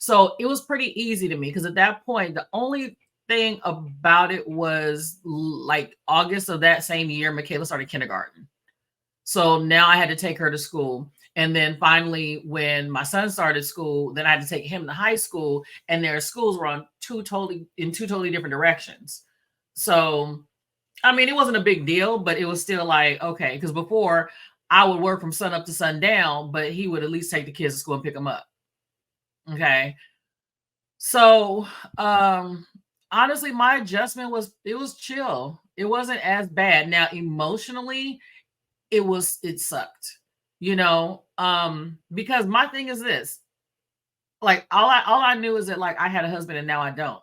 So it was pretty easy to me because at that point, the only thing about it was like August of that same year, Michaela started kindergarten. So now I had to take her to school. And then finally, when my son started school, then I had to take him to high school, and their schools were on two totally different directions. So I mean, it wasn't a big deal, but it was still like, okay, because before I would work from sun up to sundown, but he would at least take the kids to school and pick them up. Okay. So honestly, my adjustment was chill. It wasn't as bad. Now emotionally, it sucked, because my thing is this, like all I knew is that like I had a husband and now I don't.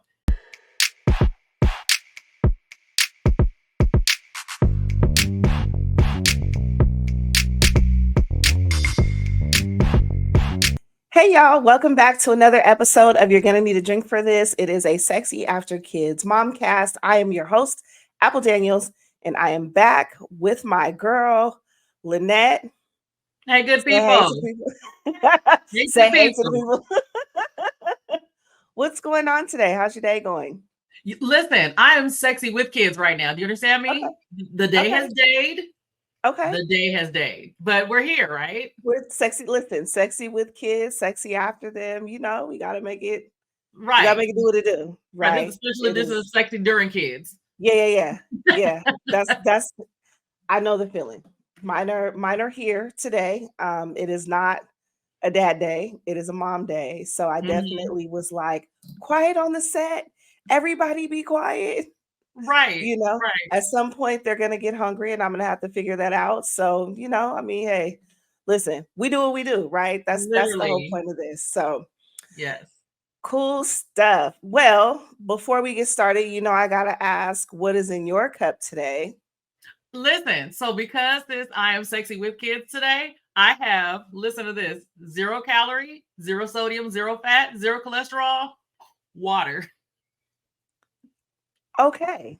Hey y'all, welcome back to another episode of You're Gonna Need a Drink for This. It is a Sexy After Kids Momcast. I am your host, Apple Daniels, and I am back with my girl, Lynette. Hey, good Say hey people. to people. Hey, Say good hey to the people. people. What's going on today? How's your day going? Listen, I am sexy with kids right now. Do you understand Okay, me? The day okay, has dayed. okay. The day has dayed. But we're here, right? We're sexy. Listen, sexy with kids, sexy after them. We gotta Right. make it do what it do, Right. This right? especially It this is. is sexy during kids. Yeah, yeah, yeah, yeah. That's I know the feeling. Mine are here today. It is not a dad day. It is a mom day. So I Mhm. definitely was like, quiet on the set. Everybody be quiet. Right. You know, Right. at some point they're gonna get hungry and I'm gonna have to figure that out. So, I mean, hey, listen, we do what we do, right? That's the whole Literally. point of this. So Yes. cool stuff. Well, before we get started, I gotta ask, what is in your cup today? Listen, so because this I am sexy with kids today, I have, listen to this, 0 calorie, 0 sodium, 0 fat, 0 cholesterol, water. Okay.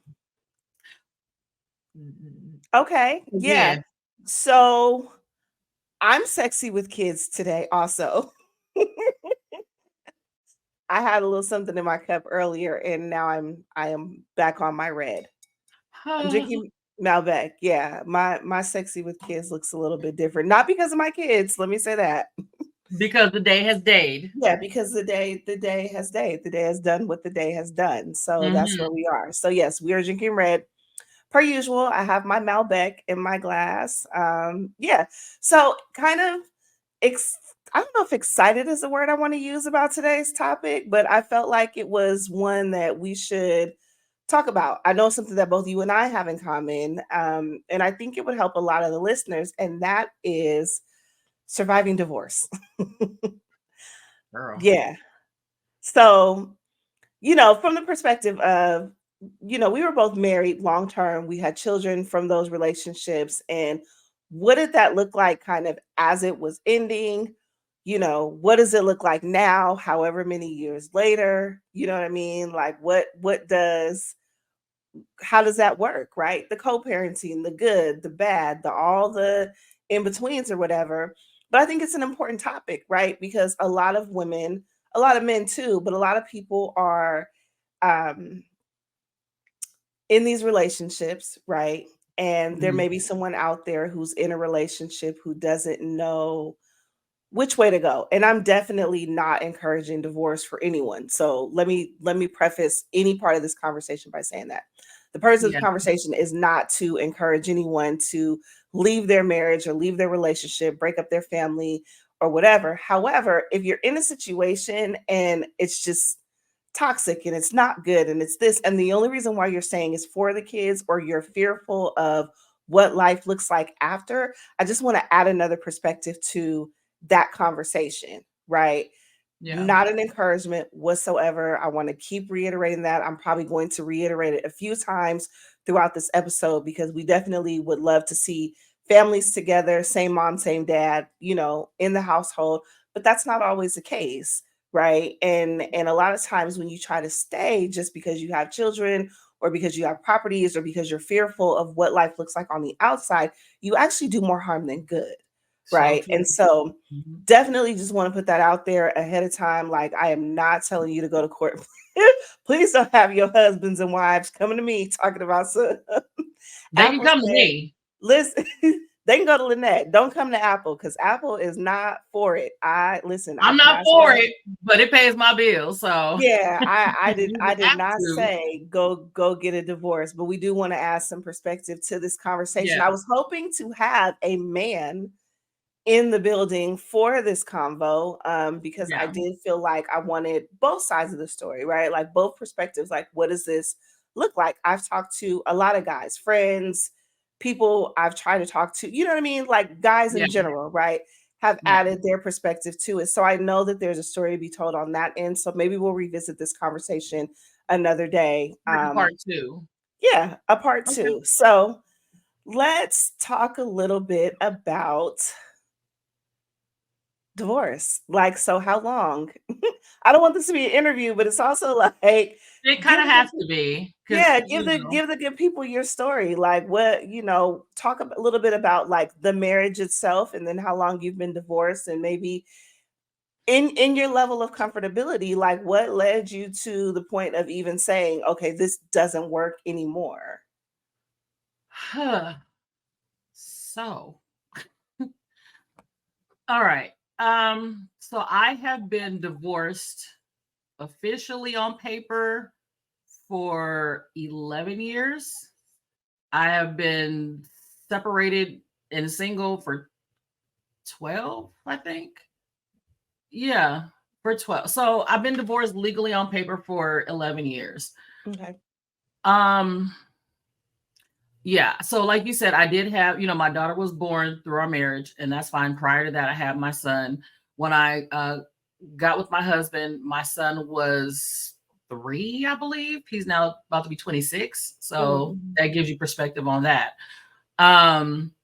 Okay. Yeah. Again. So I'm sexy with kids today also. I had a little something in my cup earlier and now I am back on my red. I'm drinking Malbec. Yeah. My sexy with kids looks a little bit different. Not because of my kids, let me say that. Because the day has dayed. Yeah, because the day has done what the day has done. So that's where Mhm. we are. So yes, we are drinking red. Per usual, I have my Malbec in my glass. Yeah. So kind of I don't know if excited is the word I want to use about today's topic, but I felt like it was one that we should talk about. I know something that both you and I have in common, and I think it would help a lot of the listeners, and that is surviving divorce. Girl. Yeah. So, from the perspective of, we were both married long term. We had children from those relationships. And what did that look like kind of as it was ending? What does it look like now, however many years later? You know what I mean? Like how does that work, right? The co-parenting, the good, the bad, the all the in betweens or whatever. But I think it's an important topic, right? Because a lot of women, a lot of men too, but a lot of people are um in these relationships, right? And there Mhm. may be someone out there who's in a relationship who doesn't know which way to go. And I'm definitely not encouraging divorce for anyone. So let me preface any part of this conversation by saying that. The purpose of the Yeah. conversation is not to encourage anyone to leave their marriage or leave their relationship, break up their family or whatever. However, if you're in a situation and it's just toxic and it's not good and it's this, and the only reason why you're saying is for the kids or you're fearful of what life looks like after, I just want to add another perspective to that conversation, right? Yeah. Not an encouragement whatsoever. I want to keep reiterating that. I'm probably going to reiterate it a few times throughout this episode because we definitely would love to see families together, same mom, same dad, in the household, but that's not always the case, right? And a lot of times when you try to stay just because you have children or because you have properties or because you're fearful of what life looks like on the outside, you actually do more harm than good. So Right. true. And so Mhm. definitely just want to put that out there ahead of time. Like, I am not telling you to go to court. Please don't have your husbands and wives coming to me talking about some. They can Apple come to said, me. listen, they can go to Lynette. Don't come to Apple because Apple is not for it. I listen, I I'm did not not for say, it, but it pays my bills. So yeah, you I did have not to. say go get a divorce, but we do want to add some perspective to this conversation. Yeah. I was hoping to have a man in the building for this convo, because I Yeah. did feel like I wanted both sides of the story, right? Like both perspectives. Like, what does this look like? I've talked to a lot of guys, friends, people I've tried to talk to, you know what I mean? Like guys Yeah. in general, right? Have Yeah. added their perspective to it. So I know that there's a story to be told on that end. So maybe we'll revisit this conversation another day. Like a part two. Yeah, a part Okay. two. So let's talk a little bit about divorce. Like, so how long? I don't want this to be an interview, but it's also like It kind give of the has good to be because yeah, give the good people your story. Like what, talk a little bit about like the marriage itself and then how long you've been divorced and maybe in your level of comfortability, like what led you to the point of even saying, okay, this doesn't work anymore. so all right. So I have been divorced officially on paper for 11 years. I have been separated and single for 12, I think. Yeah, for 12. So I've been divorced legally on paper for 11 years. Okay. Um, yeah. So like you said, I did have, my daughter was born through our marriage, and that's fine. Prior to that, I had my son. When I got with my husband, my son was 3, I believe. He's now about to be 26. So Mhm. that gives you perspective on that. Um,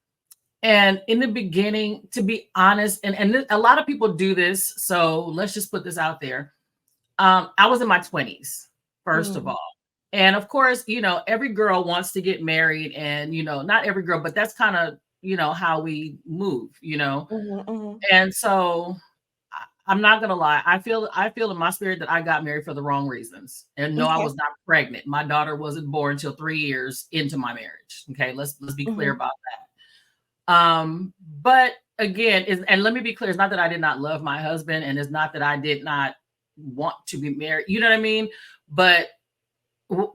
and in the beginning, to be honest, and a lot of people do this, so let's just put this out there. I was in my 20s, first of Mhm. all. And of course, every girl wants to get married, and not every girl, but that's kind of, how we move. Mhm. Mhm. And so I'm not gonna lie. I feel in my spirit that I got married for the wrong reasons. And no, I Okay. was not pregnant. My daughter wasn't born until 3 years into my marriage. Okay, let's be clear Mhm. about that. But again, and let me be clear, it's not that I did not love my husband, and it's not that I did not want to be married. You know what I mean? But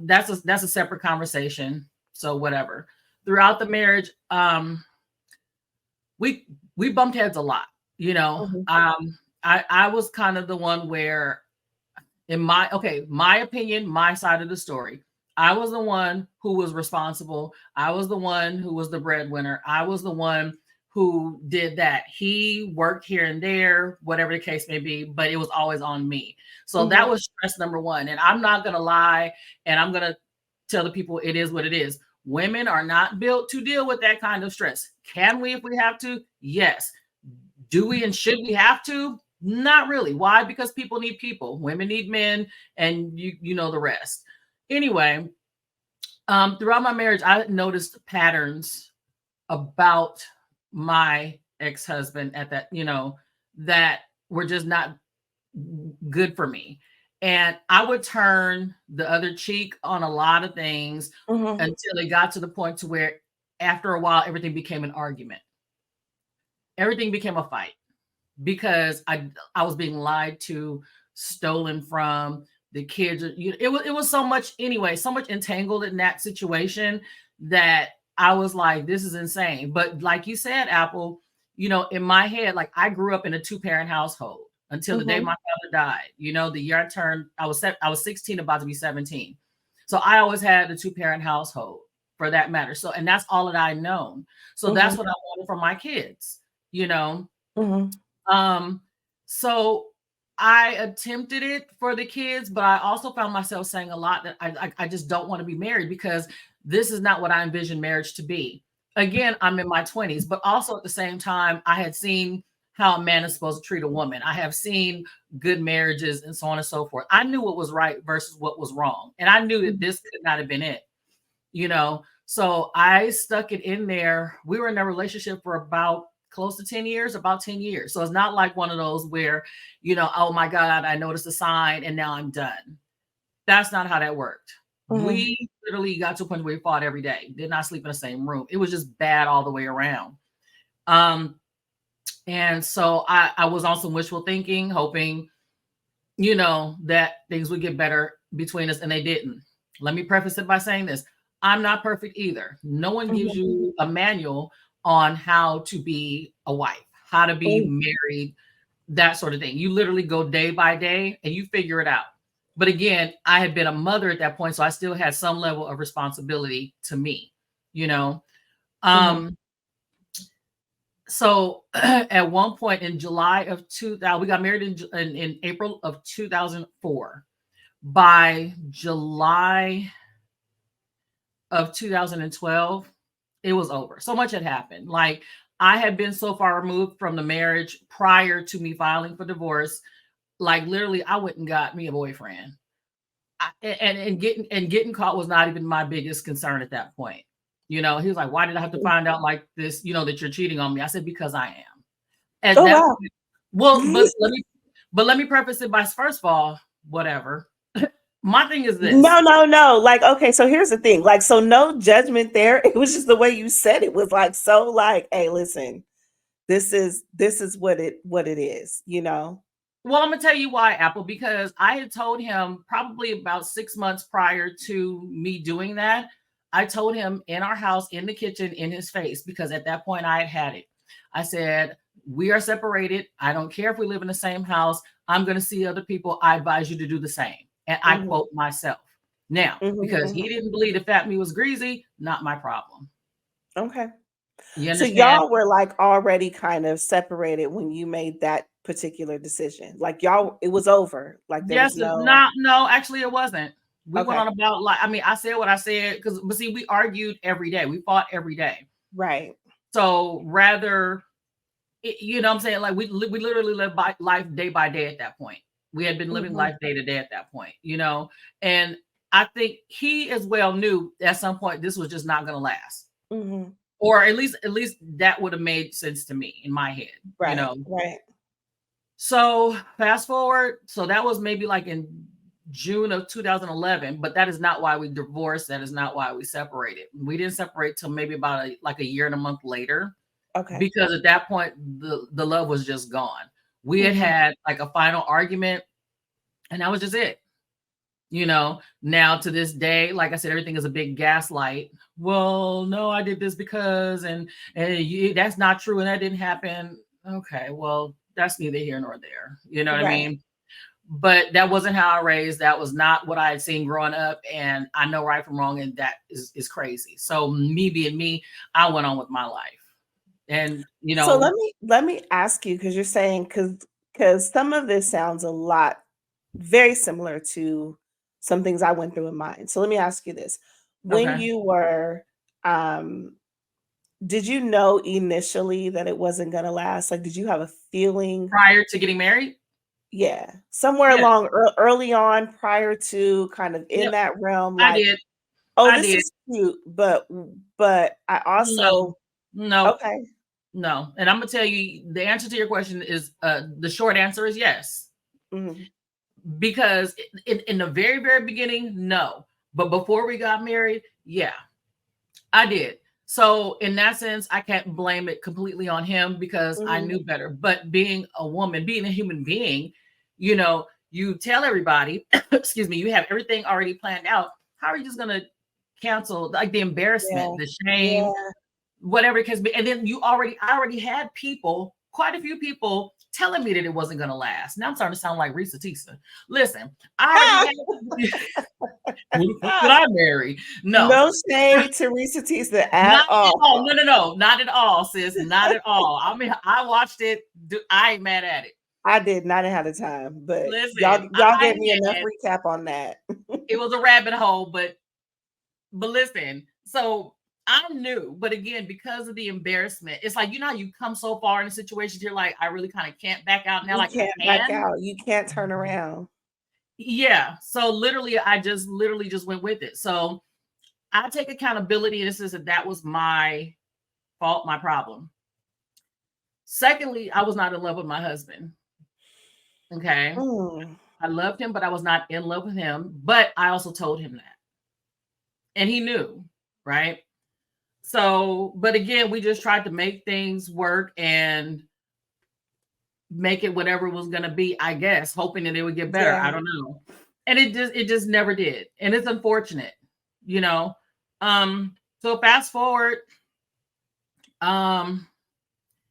that's a separate conversation. So whatever. Throughout the marriage, we we bumped heads a lot. You know, Mhm. I was kind of the one where, in my opinion, my side of the story, I was the one who was responsible. I was the one who was the breadwinner. I was the one who did that. He worked here and there, whatever the case may be, but it was always on me. So that Mhm. was stress number one. And I'm not going to lie, and I'm going to tell the people it is what it is. Women are not built to deal with that kind of stress. Can we if we have to? Yes. Do we and should we have to? Not really. Why? Because people need people. Women need men, and you know the rest. Anyway, throughout my marriage, I noticed patterns about my ex-husband at that, that were just not good for me. And I would turn the other cheek on a lot of things Mhm. until it got to the point to where after a while everything became an argument. Everything became a fight because I was being lied to, stolen from, the kids. It was so much anyway, so much entangled in that situation that I was like, this is insane. But like you said, Apple, in my head, like I grew up in a two-parent household until the day Mhm. my father died. The year I turned, I was 16, about to be 17. So I always had a two-parent household for that matter. So, and that's all that I known. So that's Mhm. what I wanted for my kids, you know. Mhm. Um, so I attempted it for the kids, but I also found myself saying a lot that I just don't want to be married because this is not what I envisioned marriage to be. Again, I'm in my 20s, but also at the same time, I had seen how a man is supposed to treat a woman. I have seen good marriages and so on and so forth. I knew what was right versus what was wrong. And I knew that Mhm. this could not have been it. So I stuck it in there. We were in a relationship for about close to 10 years, about 10 years. So it's not like one of those where, oh my God, I noticed a sign and now I'm done. That's not how that worked. We literally got to a point where we fought every day, did not sleep in the same room. It was just bad all the way around. And so I was on some wishful thinking, hoping, that things would get better between us, and they didn't. Let me preface it by saying this. I'm not perfect either. No one gives you a manual on how to be a wife, how to be married, that sort of thing. You literally go day by day and you figure it out. But again, I had been a mother at that point, so I still had some level of responsibility to me, So at one point in July of 2000, we got married in April of 2004. By July of 2012, it was over. So much had happened. Like, I had been so far removed from the marriage prior to me filing for divorce. Like, literally, I went and got me a boyfriend. And getting caught was not even my biggest concern at that point. He was like, "Why did I have to find out like this, that you're cheating on me?" I said, "Because I am." At that wow. point, well, but let me preface it by, first of all, whatever. My thing is this. No. Like, okay, so here's the thing. Like, so no judgment there. It was just the way you said it was like, so like, hey, listen, this is what it is, Well, I'm gonna tell you why, Apple, because I had told him probably about 6 months prior to me doing that. I told him in our house, in the kitchen, in his face, because at that point I had it. I said, "We are separated. I don't care if we live in the same house. I'm going to see other people. I advise you to do the same." And I quote myself. Now, because he didn't believe the fat me was greasy, not my problem. Okay. You So understand? y'all were like already kind of separated when you made that particular decision. Like, y'all, it was over. Like, there was Yes, no. no, actually it wasn't. We went Okay. on about, like, I said what I said, but see, we argued every day. We fought every day. Right. So rather, what I'm saying? Like, we literally lived life day by day at that point. We had been living life day to day at that point, and I think he as well knew at some point this was just not going to last. Or at least that would have made sense to me in my head, Right. Right. So fast forward. So that was maybe like in June of 2011, but that is not why we divorced. That is not why we separated. We didn't separate till maybe about a year and a month later. Okay. Because at that point, the love was just gone. We had like a final argument, and that was just it. Now to this day, like I said, everything is a big gaslight. Well, no, I did this because, and that's not true, and that didn't happen. Okay, well, that's neither here nor there. You know what I mean? But that wasn't how I raised. That was not what I had seen growing up, and I know right from wrong, and that is crazy. So me being me, I went on with my life. And So let me ask you, because you're saying, because some of this sounds a lot very similar to some things I went through in mine. So let me ask you this. When you were did you know initially that it wasn't going to last? Like, did you have a feeling prior to getting married? Yeah, somewhere along early on, prior to kind of in Yep, that realm, I like, did. oh, I this did. is cute, but I also No. okay. No. And I'm gonna tell you the answer to your question is the short answer is yes. Because in the very, very beginning, no. But before we got married, yeah, I did. So in that sense, I can't blame it completely on him because I knew better. But being a woman, being a human being, you tell everybody, excuse me, you have everything already planned out. How are you just gonna cancel, like, the embarrassment, the shame, whatever it can be? And then I already had people, quite a few people, telling me that it wasn't gonna last. Now I'm starting to sound like Risa Tisa. Listen, I already had who the fuck did I marry? No shade to Risa Tisa at all. No, not at all, sis. Not at all. I mean, I watched it. I ain't mad at it. I did not have the time, but listen, y'all gave me enough recap on that. It was a rabbit hole, but listen. So I knew, but again, because of the embarrassment, it's like, how you come so far in a situation, you're like, I really kind of can't back out now. You Like, can't back out. You can't turn around. Yeah. So literally, I just went with it. So I take accountability. This is that was my fault, my problem. Secondly, I was not in love with my husband. Okay. Mm, I loved him, but I was not in love with him. But I also told him that. And he knew, right? So, but again, we just tried to make things work and make it whatever it was going to be, I guess, hoping that it would get better. yeah, I don't know. And it just never did. And it's unfortunate, you know. So fast forward, um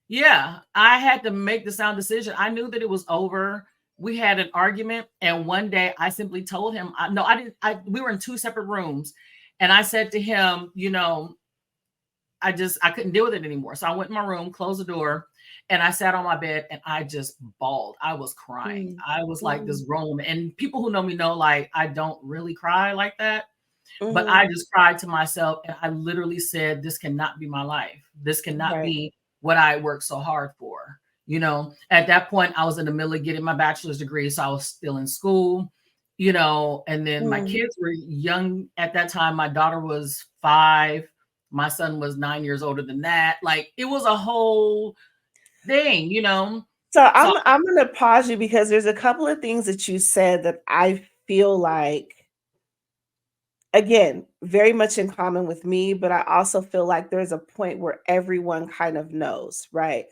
yeah, I had to make the sound decision. I knew that it was over. We had an argument, and one day I simply told him, no, I didn't. We were in two separate rooms, and I said to him, I couldn't deal with it anymore. So I went in my room, closed the door, and I sat on my bed and I just bawled. I was crying. mm, I was like mm, this grown woman. And people who know me know, like, I don't really cry like that. But I mhm, just cried to myself and I literally said, this cannot be my life. This cannot right. be what I worked so hard for. At that point, I was in the middle of getting my bachelor's degree. So I was still in school, and then my Mm. kids were young at that time. My daughter was 5, my son was 9 years older than that. Like, it was a whole thing. So So, I'm gonna pause you because there's a couple of things that you said that I feel like, again, very much in common with me, but I also feel like there's a point where everyone kind of knows, right?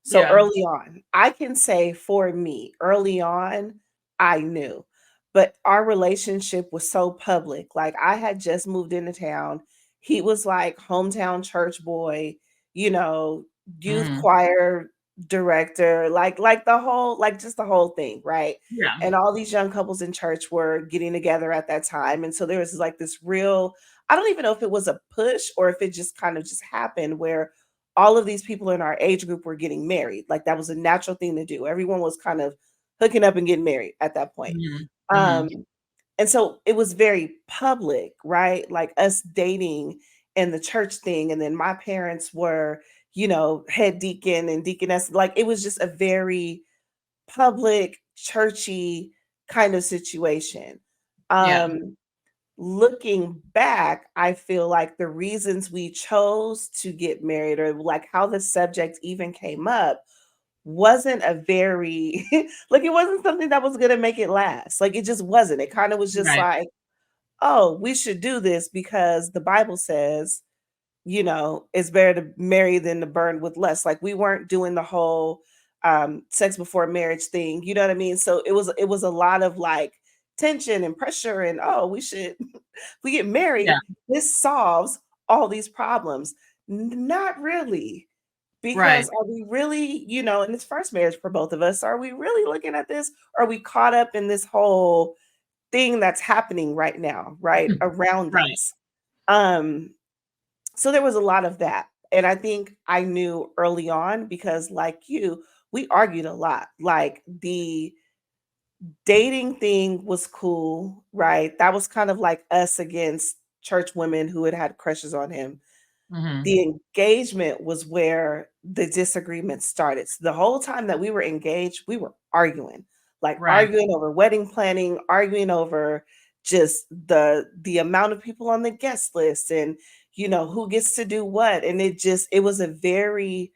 So yeah. early on, I can say for me, early on, I knew, but our relationship was so public. Like, I had just moved into town. He was like hometown church boy, you know, youth Hmm. choir director, like the whole, like just the whole thing, right? Yeah. And all these young couples in church were getting together at that time, and so there was like this real, I don't even know if it was a push or if it just kind of just happened where all of these people in our age group were getting married. Like, that was a natural thing to do. Everyone was kind of hooking up and getting married at that point. Hmm. Hmm. Um, and so it was very public, right? Like us dating and the church thing. And then my parents were, head deacon and deaconess. Like, it was just a very public, churchy kind of situation. Yeah. Um, Looking back, I feel like the reasons we chose to get married, or like how the subject even came up, wasn't a very like, it wasn't something that was gonna make it last. Like, it just wasn't. It kind of was just Right. like, oh, we should do this because the Bible says, it's better to marry than to burn with less. Like, we weren't doing the whole sex before marriage thing. You know what I mean? So it was a lot of like tension and pressure, and oh, we should if we get married, Yeah. this solves all these problems. Not really. Because Right. are we really, in this first marriage for both of us, are we really looking at this? Are we caught up in this whole thing that's happening right now, right around Right. us? Um, so there was a lot of that. And I think I knew early on because, like you, we argued a lot. Like, the dating thing was cool, right? That was kind of like us against church women who had had crushes on him. Hmm. The engagement was where the disagreement started. So the whole time that we were engaged, we were arguing, like Right. arguing over wedding planning, arguing over just the amount of people on the guest list, and who gets to do what. And it was a very,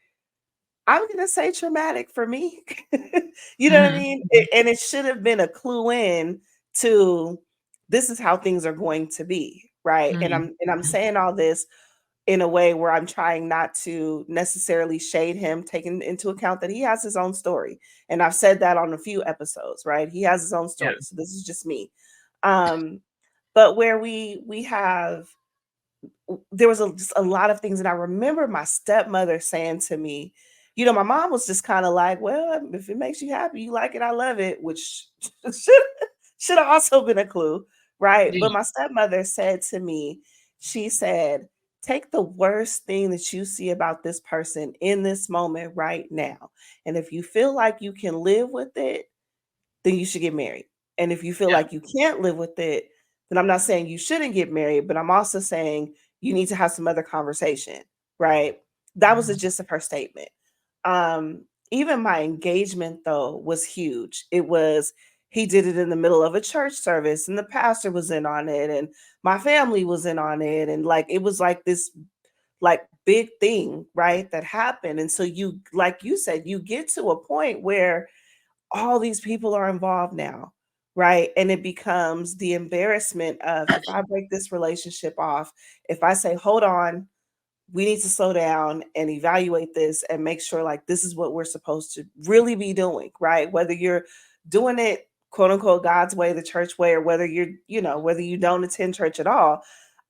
I'm gonna say, traumatic for me. You know what I Hmm. mean? Hmm. And it should have been a clue in to, this is how things are going to be, right? And Hmm. I'm saying all this in a way where I'm trying not to necessarily shade him, taking into account that he has his own story. And I've said that on a few episodes, right? He has his own Yeah. story. So this is just me. Um, but where we have, there was just a lot of things. And I remember my stepmother saying to me, my mom was just kind of like, well, if it makes you happy, you like it, I love it, which should have also been a clue, right? But Yeah. my stepmother said to me, she said, take the worst thing that you see about this person in this moment right now. And if you feel like you can live with it, then you should get married. And if you feel Yeah. like you can't live with it, then I'm not saying you shouldn't get married, but I'm also saying you need to have some other conversation, right? That was the Mhm. gist of her statement. Even my engagement though was huge. It was, he did it in the middle of a church service, and the pastor was in on it, and my family was in on it, and like it was like this like big thing, right? That happened. And so you, like you said, you get to a point where all these people are involved now, right? And it becomes the embarrassment of, if I break this relationship off, if I say, hold on, we need to slow down and evaluate this and make sure like this is what we're supposed to really be doing, right? Whether you're doing it quote unquote God's way, the church way, or whether you're, whether you don't attend church at all.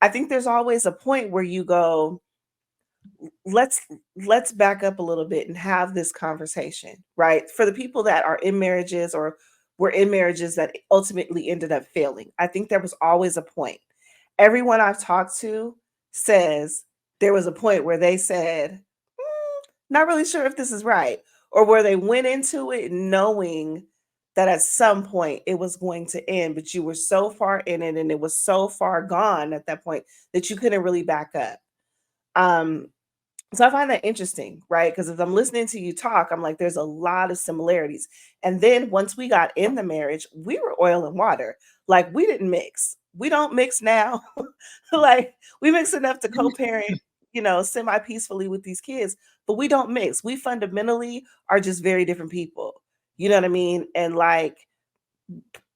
I think there's always a point where you go, let's let's back up a little bit and have this conversation, right? For the people that are in marriages or were in marriages that ultimately ended up failing, I think there was always a point. Everyone I've talked to says there was a point where they said, not really sure if this is right, or where they went into it knowing that at some point it was going to end, but you were so far in it and it was so far gone at that point that you couldn't really back up. Um, so I find that interesting, right? Because as I'm listening to you talk, I'm like, there's a lot of similarities. And then once we got in the marriage, we were oil and water. Like we didn't mix. We don't mix now. Like we mix enough to co-parent, semi peacefully with these kids, but we don't mix. We fundamentally are just very different people. You know what I mean? And like,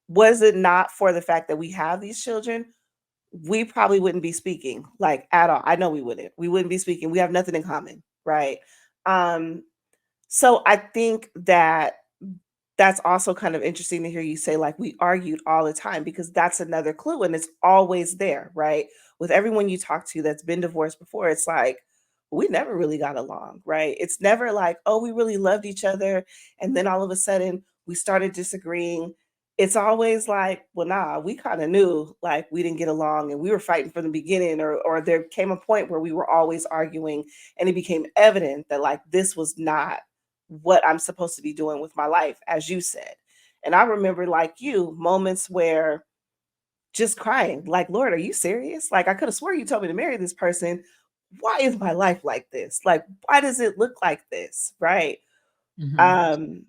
was it not for the fact that we have these children, we probably wouldn't be speaking like at all. I know we wouldn't. We wouldn't be speaking. We have nothing in common, right? Um, so I think that that's also kind of interesting to hear you say like we argued all the time, because that's another clue and it's always there, right? With everyone you talk to that's been divorced before, it's like we never really got along, right? It's never like, oh, we really loved each other and then all of a sudden we started disagreeing. It's always like, well, nah, we kind of knew like we didn't get along and we were fighting from the beginning, or there came a point where we were always arguing and it became evident that like this was not what I'm supposed to be doing with my life, as you said. And I remember, like you, moments where just crying, like, Lord, are you serious? Like, I could have swore you told me to marry this person. Why is my life like this? Like, why does it look like this? Right. Mhm. Um,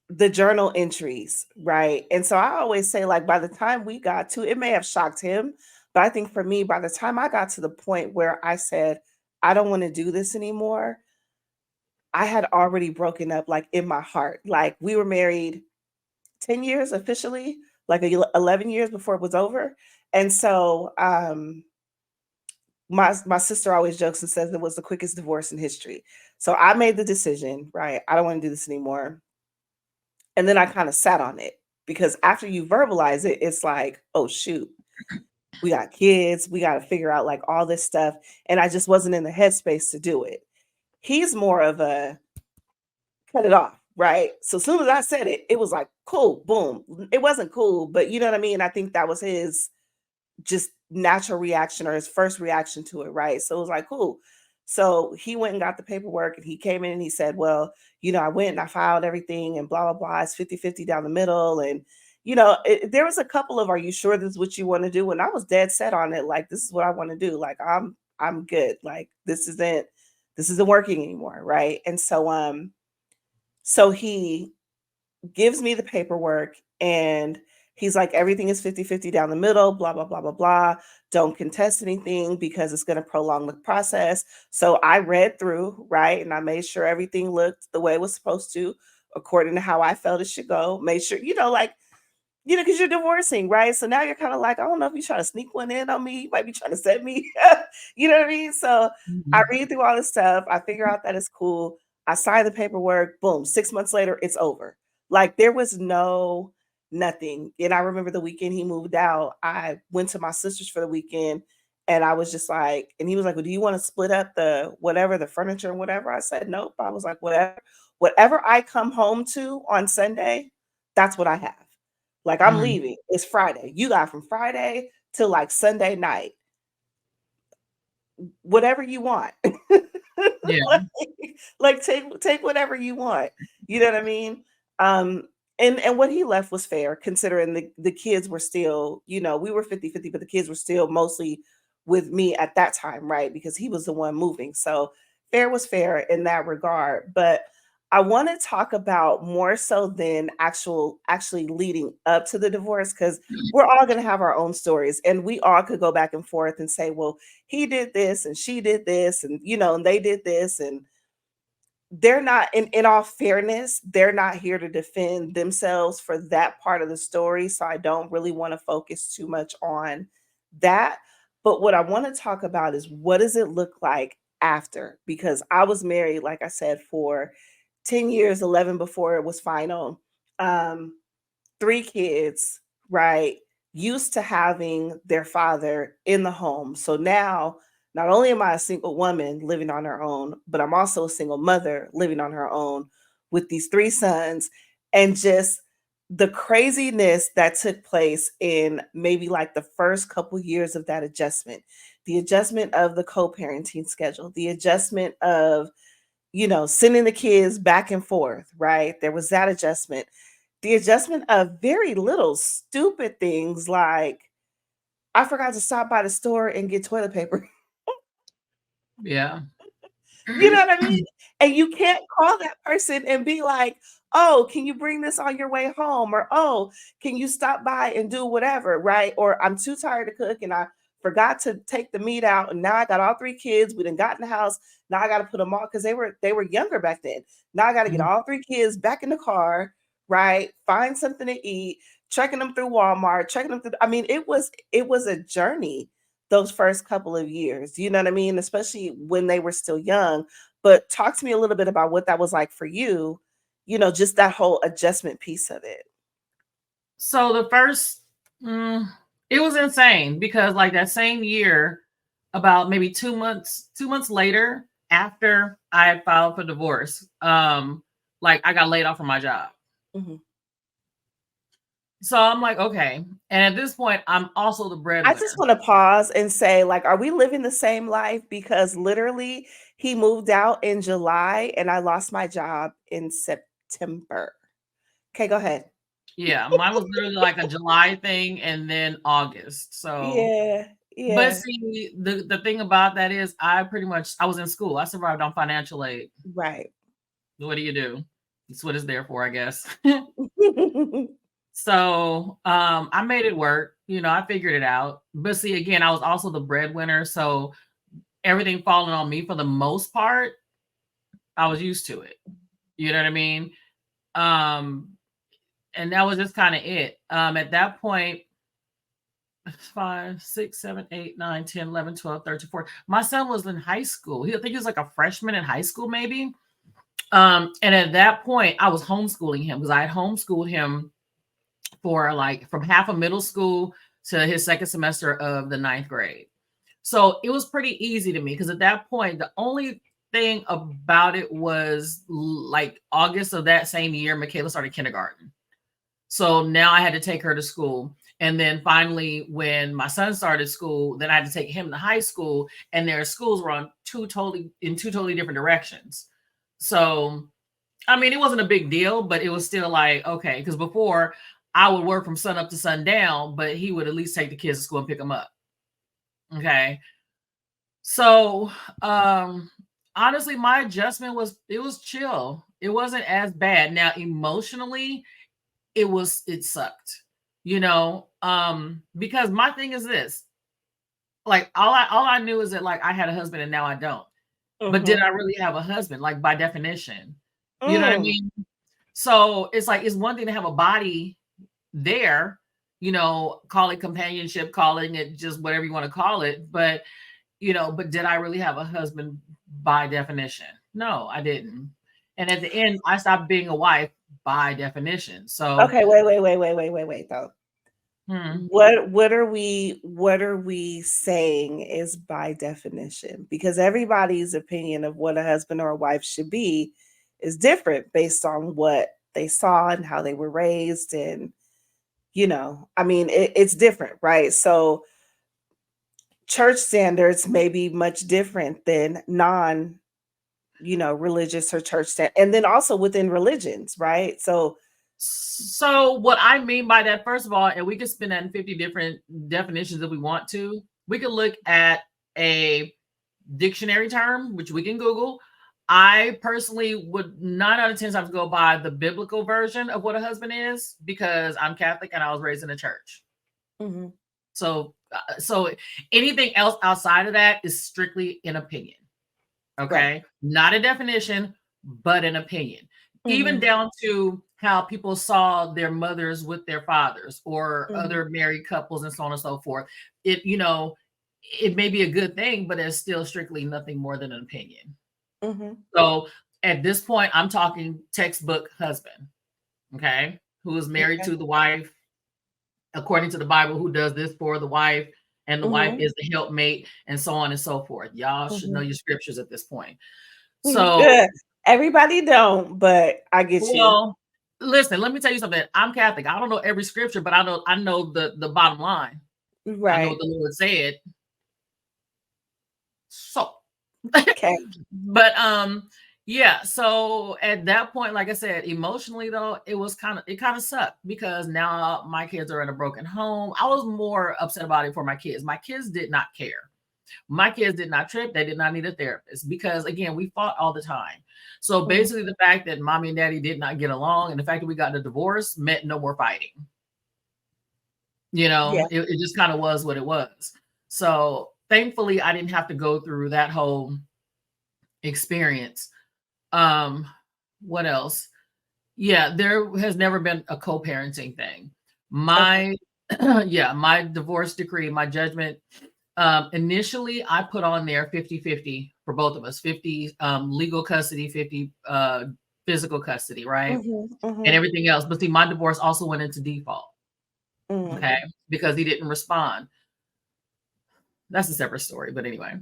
the journal entries, right? And so I always say, like, by the time we got to, it may have shocked him, but I think for me, by the time I got to the point where I said, I don't want to do this anymore, I had already broken up like in my heart. Like we were married 10 years officially, like 11 years before it was over. And so my sister always jokes and says it was the quickest divorce in history. So I made the decision, right? I don't want to do this anymore. And then I kind of sat on it, because after you verbalize it, it's like, oh shoot, we got kids, we got to figure out like all this stuff. And I just wasn't in the headspace to do it. He's more of a cut it off, right? So as soon as I said it, it was like, cool, boom. It wasn't cool, but you know what I mean? I think that was his just natural reaction, or his first reaction to it, right? So it was like, cool. So he went and got the paperwork and he came in and he said, well, I went and I filed everything and blah, blah, blah. It's 50-50 down the middle. And, there was a couple of, are you sure this is what you want to do? And I was dead set on it. Like, this is what I want to do. Like, I'm good. Like, this isn't working anymore. Right. And so he gives me the paperwork and he's like, everything is 50-50 down the middle, blah, blah, blah, blah, blah. Don't contest anything because it's going to prolong the process. So I read through, right? And I made sure everything looked the way it was supposed to, according to how I felt it should go. Made sure, like, because you're divorcing, right? So now you're kind of like, I don't know if you're trying to sneak one in on me. You might be trying to set me. You know what I mean? So I Mhm. read through all this stuff. I figure out that it's cool. I sign the paperwork. Boom. 6 months later, it's over. Like there was nothing. And I remember the weekend he moved out, I went to my sister's for the weekend and I was just like, and he was like, well, do you want to split up the whatever, the furniture and whatever? I said, nope. I was like, whatever I come home to on Sunday, that's what I have. Like I'm Mhm. leaving. It's Friday. You got from Friday till like Sunday night, whatever you want. Yeah. like, like take whatever you want. You know what I mean? Um and what he left was fair, considering the kids were still, we were 50-50, but the kids were still mostly with me at that time, right? Because he was the one moving. So fair was fair in that regard. But I want to talk about more so than actually leading up to the divorce, because we're all going to have our own stories and we all could go back and forth and say, well, he did this and she did this and and they did this, and they're not, in all fairness, they're not here to defend themselves for that part of the story. So I don't really want to focus too much on that. But what I want to talk about is, what does it look like after? Because I was married, like I said, for 10 years, 11 before it was final. Um, 3 kids, right? Used to having their father in the home. So now, not only am I a single woman living on her own, but I'm also a single mother living on her own with these 3 sons, and just the craziness that took place in maybe like the first couple years of that adjustment, the adjustment of the co-parenting schedule, the adjustment of, sending the kids back and forth, right? There was that adjustment, the adjustment of very little stupid things like, I forgot to stop by the store and get toilet paper. Yeah. You know what I mean? And you can't call that person and be like, "Oh, can you bring this on your way home?" Or, "Oh, can you stop by and do whatever?" Right? Or, "I'm too tired to cook and I forgot to take the meat out, and now I got all 3 kids. We done got in the house. Now I got to put them all," because they were younger back then. Now I got to get Mhm. all 3 kids back in the car, right? Find something to eat, checking them through Walmart, checking them through. I mean, it was a journey those first couple of years. You know what I mean? Especially when they were still young. But talk to me a little bit about what that was like for you, just that whole adjustment piece of it. So the first, mm, it was insane because like that same year, about maybe 2 months later, after I had filed for divorce, like I got laid off from my job. Mhm. So I'm like, okay. And at this point, I'm also the I just breadwinner. want to pause and say, like, are we living the same life? Because literally, he moved out in July and I lost my job in September. Okay, go ahead. Yeah, mine was literally like a July thing and then August. So, Yeah, but yeah, see, the thing about that is I was in school. I survived on financial aid. right. What do you do? That's what it's there for, I guess. So, I made it work. I figured it out. But see, again, I was also the breadwinner, so everything falling on me for the most part, I was used to it. You know what I mean? Um, and that was just kind of it. At that point, 5, 6, 7, 8, 9, 10, 11, 12, 13, 14. My son was in high school. I think he was like a freshman in high school, maybe. And at that point, I was homeschooling him because I had homeschooled him for like from half of middle school to his second semester of the ninth grade. So it was pretty easy to me because at that point, the only thing about it was like August of that same year, Michaela started kindergarten. So now I had to take her to school. And then finally, when my son started school, then I had to take him to high school, and their schools were on two totally different directions. So I mean, it wasn't a big deal, but it was still like, okay, because before I would work from sun up to sundown, but he would at least take the kids to school and pick them up. Okay. So honestly, my adjustment was chill. It wasn't as bad. Now emotionally, it sucked, because my thing is this, like all I knew is that like I had a husband and now I don't. But did Mhm. I really have a husband? Like by definition. You know what I Mm. mean? So it's like it's one thing to have a body there, call it companionship, calling it just whatever you want to call it. But did I really have a husband by definition? No, I didn't. And at the end, I stopped being a wife by definition. So, Okay, wait, though. hmm. What are we saying is by definition? Because everybody's opinion of what a husband or a wife should be is different based on what they saw and how they were raised, and I mean, it's different, right? So church standards may be much different than non religious or church and then also within religions, right? So So what I mean by that, first of all, and we could spin that in 50 different definitions if we want to. We could look at a dictionary term, which we can Google. I personally would 9 out of 10 times go by the biblical version of what a husband is, because I'm Catholic and I was raised in a church. Mm-hmm. So anything else outside of that is strictly an opinion. Right. Okay, not a definition, but an opinion. Even Mm-hmm. down to how people saw their mothers with their fathers, or Mm-hmm. other married couples, and so on and so forth. It may be a good thing, but it's still strictly nothing more than an opinion. Mm-hmm. So at this point, I'm talking textbook husband, okay, who is married Okay. to the wife, according to the Bible, who does this for the wife, and the wife Mm-hmm. is the helpmate, and so on and so forth. Y'all should know Mm-hmm. your scriptures at this point. So, Yeah. Everybody don't, but I get you. well, listen, let me tell you something. I'm Catholic. I don't know every scripture, but I know the bottom line. I know what Right. the Lord said. So, Okay. but yeah, so at that point, like I said, emotionally though, it kind of sucked, because now my kids are in a broken home. I was more upset about it for my kids. My kids did not care. My kids did not trip. They did not need a therapist, because again, we fought all the time. So Mm-hmm. basically, the fact that mommy and daddy did not get along, and the fact that we got a divorce, meant no more fighting. Yeah. It just kind of was what it was. So thankfully, I didn't have to go through that whole experience. Um, what else? Yeah, there has never been a co-parenting thing. Okay. My yeah, my divorce decree, my judgment, initially I put on there 50-50 for both of us. 50 legal custody, 50 physical custody, right? Mm-hmm. And Mm-hmm. everything else. But see, my divorce also went into default, Mm-hmm. okay? Because he didn't respond. That's a separate story, but anyway.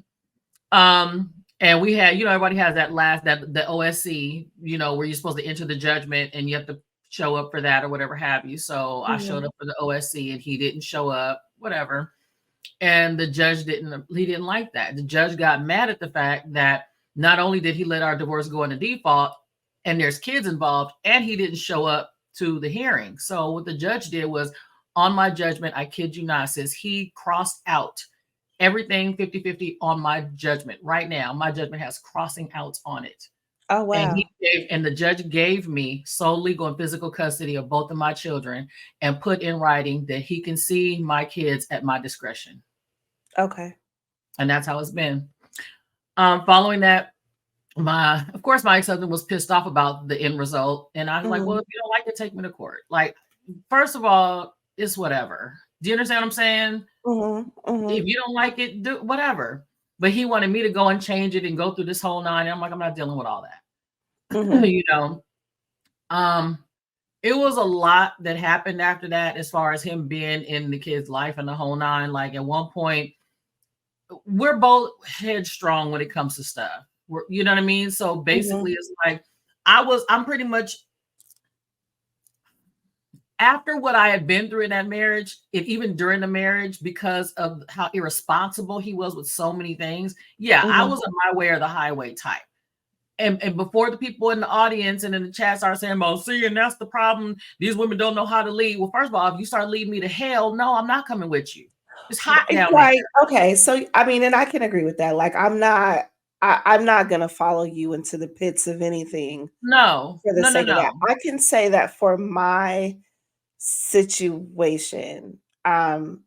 Um, and we had, everybody has that the OSC, where you're supposed to enter the judgment and you have to show up for that or whatever have you. So I showed Mm-hmm. up for the OSC and he didn't show up, whatever. And the judge he didn't like that. The judge got mad at the fact that not only did he let our divorce go into default and there's kids involved, and he didn't show up to the hearing. So what the judge did was, on my judgment, I kid you not, says he crossed out everything 50-50 on my judgment. Right now, my judgment has crossing outs on it. Oh And wow. the judge gave me sole legal and physical custody of both of my children, and put in writing that he can see my kids at my discretion. Okay. And that's how it's been. Following that, of course, my ex-husband was pissed off about the end result. And I was like, well, Mm-hmm. if you don't like it, take me to court. Like, first of all, it's whatever. Do you understand what I'm saying? Mm-hmm. Mm-hmm. If you don't like it, do whatever. But he wanted me to go and change it and go through this whole nine. And I'm like, I'm not dealing with all that. Mm-hmm. Um, it was a lot that happened after that, as far as him being in the kid's life and the whole nine. Like, at one point, we're both headstrong when it comes to stuff. You know what I mean? So Mm-hmm. basically, it's like I'm pretty much, after what I had been through in that marriage, and even during the marriage, because of how irresponsible he was with so many things. Yeah, I Mm-hmm. was a my way or the highway type. And before the people in the audience and in the chat start saying, "Oh, see, and that's the problem. These women don't know how to lead." Well, first of all, if you start leading me to hell, no, I'm not coming with you. It's hot Right, down there. right. Okay. So I mean, and I can agree with that. Like I'm not gonna follow you into the pits of anything No, for the no, no, sake of that. no. I can say that for my situation,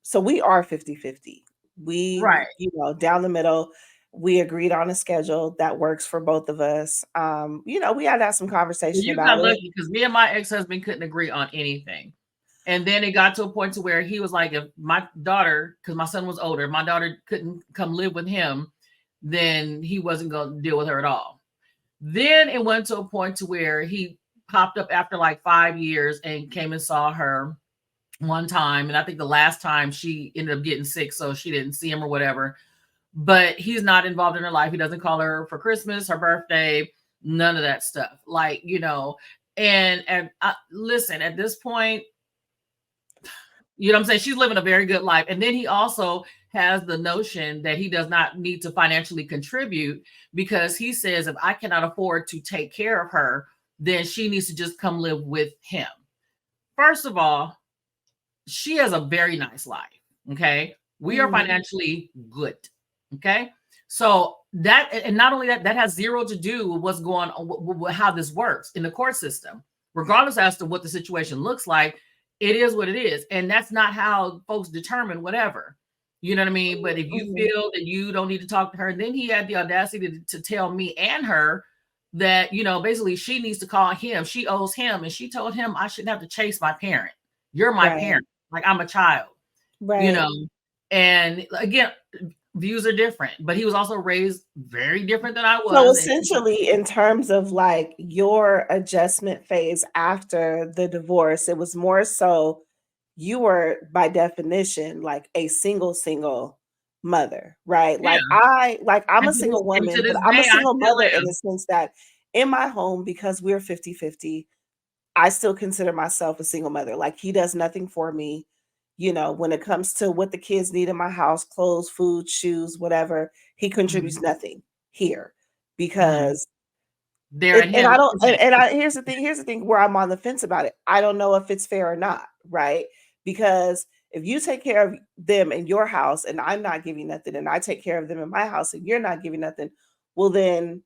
so we are 50-50. We, Right. down the middle, we agreed on a schedule that works for both of us. We had to have some Well, conversation you about got it. lucky, because me and my ex-husband couldn't agree on anything. And then it got to a point to where he was like, if my daughter, because my son was older, my daughter couldn't come live with him, then he wasn't going to deal with her at all. Then it went to a point to where he popped up after like 5 years and came and saw her one time. And I think the last time she ended up getting sick, so she didn't see him or whatever. But he's not involved in her life. He doesn't call her for Christmas, her birthday, none of that stuff. Like, and listen, at this point, what I'm saying? She's living a very good life. And then he also has the notion that he does not need to financially contribute, because he says, if I cannot afford to take care of her, then she needs to just come live with him. First of all, she has a very nice life. Okay. We are Mhm. financially good. Okay. So that, and not only that, that has zero to do with what's going on, how this works in the court system, regardless as to what the situation looks like. It is what it is, and that's not how folks determine whatever. You know what I mean? But if you Mhm. feel that you don't need to talk to her, then he had the audacity to tell me and her that, basically she needs to call him. She owes him, and she told him I shouldn't have to chase my parent. You're my Right. parent, like I'm a child. You Right. know, and again, views are different, but he was also raised very different than I So was. And essentially, in terms of like your adjustment phase after the divorce, it was more so you were by definition like a single mother, right? yeah, Like I'm a single and to woman, but this I'm a day, I single still mother in the am. sense that in my home, because we're 50-50, I still consider myself a single mother. Like he does nothing for me. When it comes to what the kids need in my house, clothes, food, shoes, whatever, he contributes Mhm, nothing here mhm. because They're it, at and him I don't, everything. and here's the thing where I'm on the fence about it. I don't know if it's fair or not, right? Because if you take care of them in your house and I'm not giving nothing, and I take care of them in my house and you're not giving nothing, well, then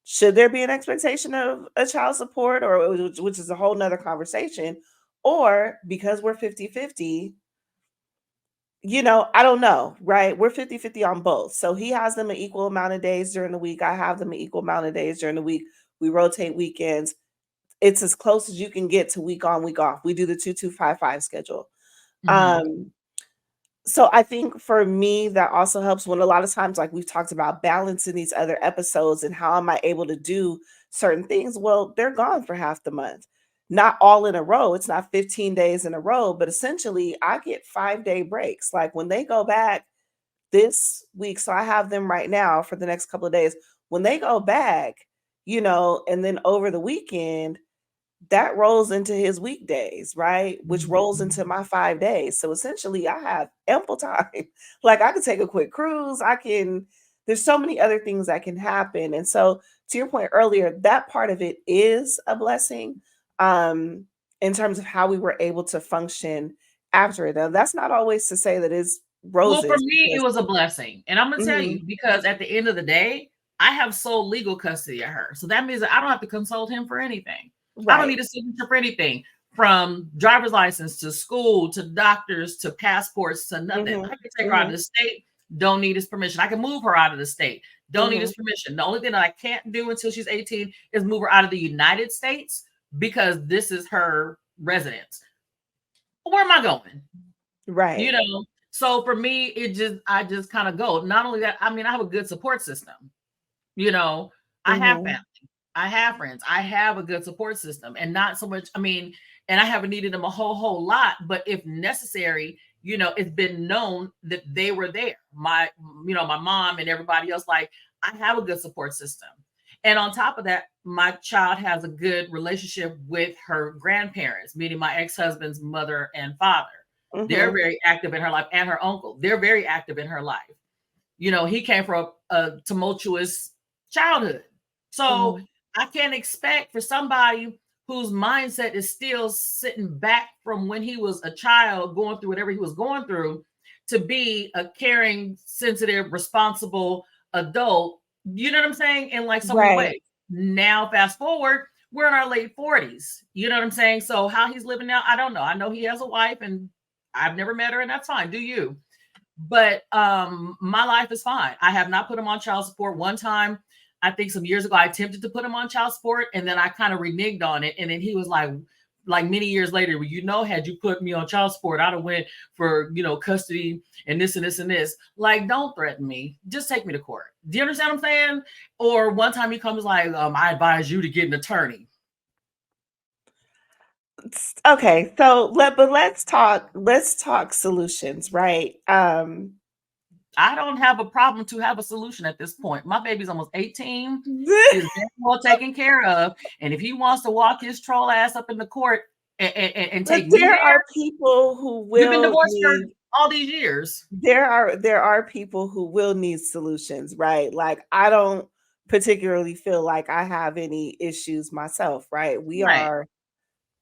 should there be an expectation of a child support, or which is a whole nother conversation, or because we're 50-50, I don't know, right? We're 50-50 on both. So he has them an equal amount of days during the week. I have them an equal amount of days during the week. We rotate weekends. It's as close as you can get to week on, week off. We do the 2-2-5-5 schedule. Mhm, Um, so I think for me, that also helps when a lot of times, like we've talked about balancing these other episodes and how am I able to do certain things? Well, they're gone for half the month. Not all in a row. It's not 15 days in a row, but essentially I get 5-day breaks. Like when they go back this week, so I have them right now for the next couple of days. When they go back, and then over the weekend, that rolls into his weekdays, right? Which mhm. rolls into my 5 days. So essentially, I have ample time. Like I could take a quick cruise. There's so many other things that can happen. And so, to your point earlier, that part of it is a blessing um, in terms of how we were able to function after it. Now, that's not always to say that it's Well, for roses me, it because, was a blessing, and I'm gonna tell mhm, you because at the end of the day, I have sole legal custody of her, so that means that I don't have to consult him for anything. I don't right. need a signature for anything, from driver's license to school to doctors to passports to nothing. I Hmm. can take her out of Hmm. the state, don't need his permission. I can move her out of the state, don't need Hmm. his permission. The only thing that I can't do until she's 18 is move her out of the United States because this is her residence. Where am I going? You Right. know, so for me, I just kind of go. Not only that, I mean, I have a good support system. You know, I have Hmm. family, I have friends, I have a good support system, and not so much. I mean, and I haven't needed them a whole lot, but if necessary, it's been known that they were there. My mom and everybody else. Like, I have a good support system, and on top of that, my child has a good relationship with her grandparents, meaning my ex-husband's mother and father. They're Hmm. very active in her life, and her uncle. They're very active in her life. He came from a tumultuous childhood. So Hmm. I can't expect for somebody whose mindset is still sitting back from when he was a child going through whatever he was going through to be a caring, sensitive, responsible adult. You know what I'm saying? In like so many Right. ways. Now, fast forward, we're in our late 40s. You know what I'm saying? So how he's living now, I don't know. I know he has a wife and I've never met her, and that's fine. Do you? But my life is fine. I have not put him on child support. One time, I think some years ago, I attempted to put him on child support, and then I kind of reneged on it. And then he was like many years later, well, had you put me on child support, I'd have went for custody and this and this and this. Like, don't threaten me. Just take me to court. Do you understand what I'm saying? Or one time he comes like, I advise you to get an attorney. Okay, so let's talk solutions, right? I don't have a problem to have a solution at this point. My baby's almost 18. She's very well taken care of. And if he wants to walk his troll ass up in the court and but take me there there, are people who we've been will divorced for need all these years. there are people who will need solutions, right? Like I don't particularly feel like I have any issues myself, right? We Right. are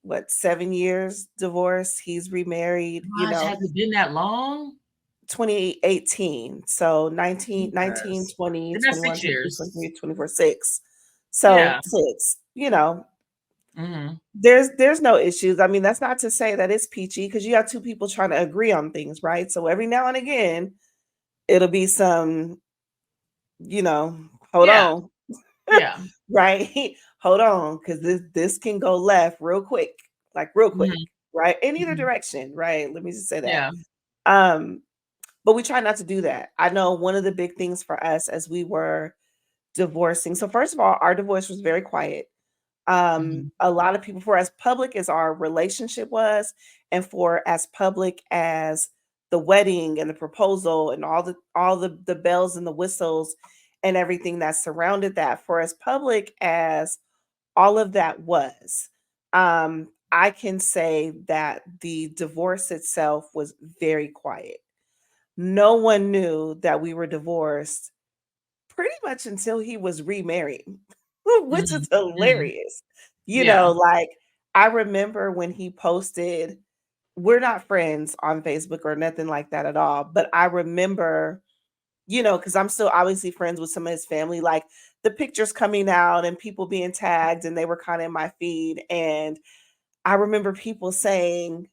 what, 7 years divorced, he's remarried, Gosh, has it been that long? 2018. So 19, 19, Jesus. 20, Then that's 21, 6 22, years. 23, 24, 6. So Yeah. 6, Mhm. there's no issues. I mean, that's not to say that it's peachy because you have two people trying to agree on things, right? So every now and again, it'll be some, you know, hold Yeah. on, Yeah. right? Hold on, because this can go left real quick, like real quick, Mhm. right? In either Mhm. direction, right? Let me just say that. Yeah. Um, but we try not to do that. I know one of the big things for us as we were divorcing. So first of all, our divorce was very quiet. Mhm. A lot of people, for as public as our relationship was, and for as public as the wedding and the proposal and all the bells and the whistles and everything that surrounded that, for as public as all of that was, I can say that the divorce itself was very quiet. No one knew that we were divorced pretty much until he was remarried, which is Mhm. Mhm. hilarious. Yeah. Like, I remember when he posted, we're not friends on Facebook or nothing like that at all, but I remember, because I'm still obviously friends with some of his family, like the pictures coming out and people being tagged, and they were kind of in my feed. And I remember people saying,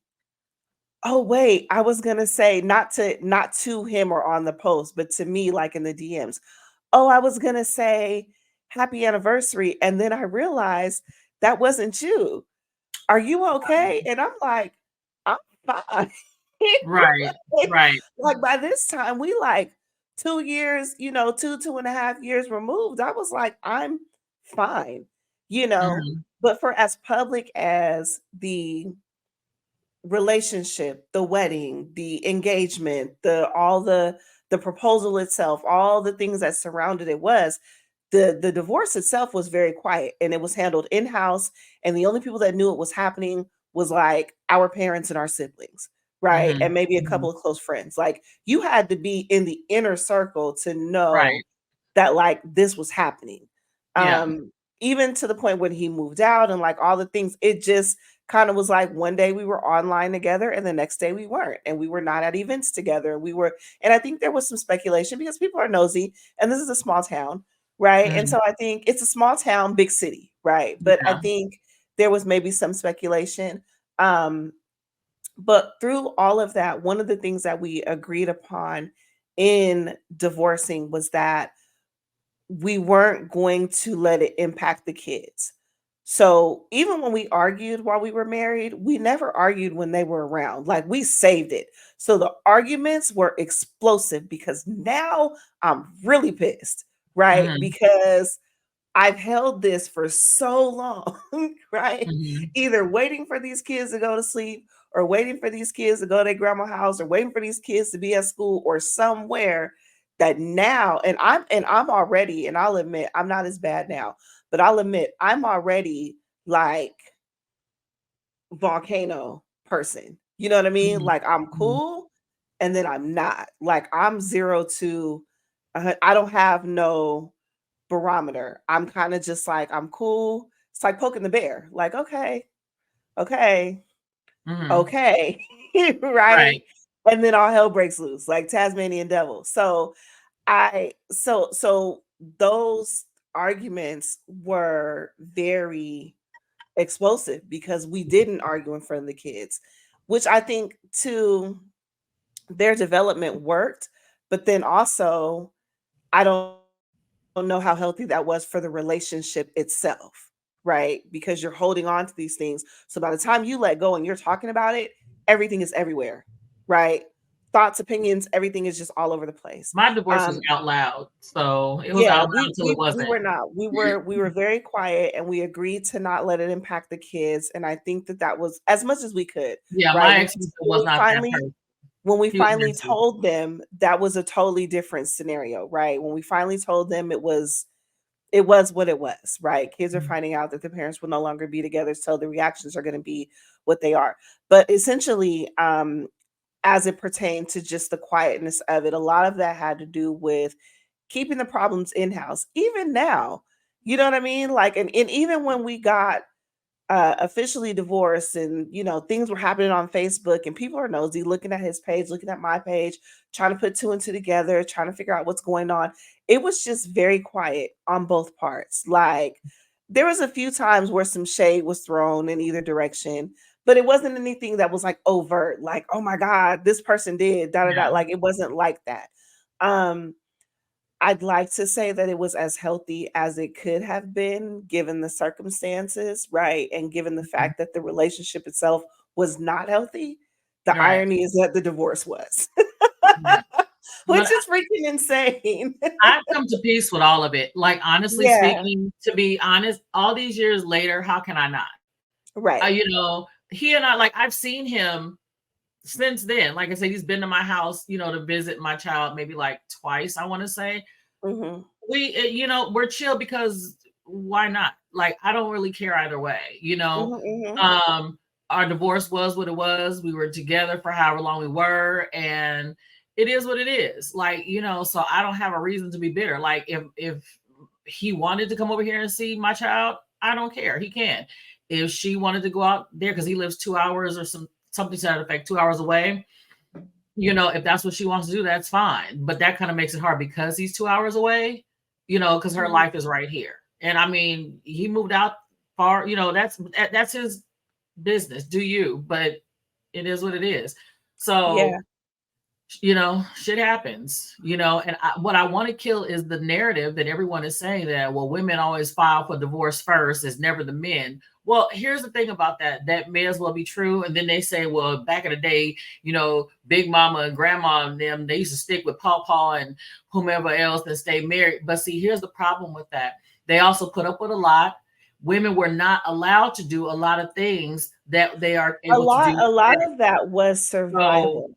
oh wait, I was gonna say not to him or on the post, but to me, like in the DMs. Oh, I was gonna say happy anniversary. And then I realized that wasn't you. Are you okay? And I'm like, I'm fine. Right. Right? Right. Like by this time, we like 2 years, 2.5 years removed. I was like, I'm fine, you know. Mhm. But for as public as the relationship, the wedding, the engagement, the proposal itself, all the things that surrounded it was, the divorce itself was very quiet and it was handled in-house, and the only people that knew it was happening was like our parents and our siblings, right? Mhm. And maybe a couple Mhm. of close friends. Like you had to be in the inner circle to know Right. that like this was happening. Yeah. Even to the point when he moved out and like all the things, it just kind of was like one day we were online together and the next day we weren't, and we were not at events together. And I think there was some speculation because people are nosy, and this is a small town, right? And Mhm. so I think it's a small town, big city, right? But I Yeah. think there was maybe some speculation. Um, but through all of that, one of the things that we agreed upon in divorcing was that we weren't going to let it impact the kids. So even when we argued while we were married, we never argued when they were around. Like we saved it. So the arguments were explosive because now I'm really pissed, right? Mhm. Because I've held this for so long, right? Mhm. Either waiting for these kids to go to sleep or waiting for these kids to go to their grandma's house or waiting for these kids to be at school or somewhere, that now, and I'm already, and I'll admit I'm not as bad now, but I'll admit I'm already like volcano person. You know what I mean? Mhm. Like I'm Mhm. cool and then I'm not. Like I'm 0 to I don't have no barometer. I'm kind of just like, I'm cool. It's like poking the bear. Like, okay, okay, Mhm. okay, right? Right. And then all hell breaks loose, like Tasmanian devil. So those arguments were very explosive because we didn't argue in front of the kids, which I think to their development worked. But then also, I don't know how healthy that was for the relationship itself, right? Because you're holding on to these things. So by the time you let go and you're talking about it, everything is everywhere, right? Thoughts, opinions, everything is just all over the place. My divorce was Um, out loud, so it was yeah, out loud we until it we we wasn't. were not. We were very quiet, and we agreed to not let it impact the kids. And I think that that was as much as we could, Yeah, right? my When ex-husband when was we not that finally person. when we He was finally messy. told them, that was a totally different scenario, right? When we finally told them, it was what it was, right? Kids are Mhm. finding out that the parents will no longer be together, so the reactions are going to be what they are. But essentially, as it pertained to just the quietness of it, a lot of that had to do with keeping the problems in house. Even now, you know what I mean? Like, and even when we got officially divorced, and things were happening on Facebook, and people are nosy, looking at his page, looking at my page, trying to put two and two together, trying to figure out what's going on. It was just very quiet on both parts. Like, there was a few times where some shade was thrown in either direction, but it wasn't anything that was like overt, like, oh my God, this person did da da da. Yeah. Like, it wasn't like that. um I'd like to say that it was as healthy as it could have been given the circumstances, right? And given the Mhm. fact that the relationship itself was not healthy. The Right. irony is that the divorce was, Right. which But is freaking insane. I've come to peace with all of it. Like, honestly Yeah, speaking, to be honest, all these years later, how can I not? right. He and I, like, I've seen him since then. Like I said, he's been to my house, to visit my child maybe like twice, I want to say. Mhm. We're chill because why not? Like, I don't really care either way. Mhm, mhm. Um, our divorce was what it was. We were together for however long we were, and it is what it is. Like, so I don't have a reason to be bitter. Like, if he wanted to come over here and see my child, I don't care. He can. If she wanted to go out there because he lives 2 hours or something to that effect, 2 hours away, if that's what she wants to do, that's fine. But that kind of makes it hard because he's 2 hours away, because her Mhm. life is right here. And I mean, he moved out far, that's his business. Do you? But it is what it is. So, Yeah. shit happens, and what I want to kill is the narrative that everyone is saying that, well, women always file for divorce first, it's never the men. Well, here's the thing about that may as well be true. And then they say, well, back in the day, Big Mama and Grandma and them, they used to stick with Pawpaw and whomever else and stay married. But see, here's the problem with that. They also put up with a lot. Women were not allowed to do a lot of things that they are A able to lot do a lot today. of that was So, survival.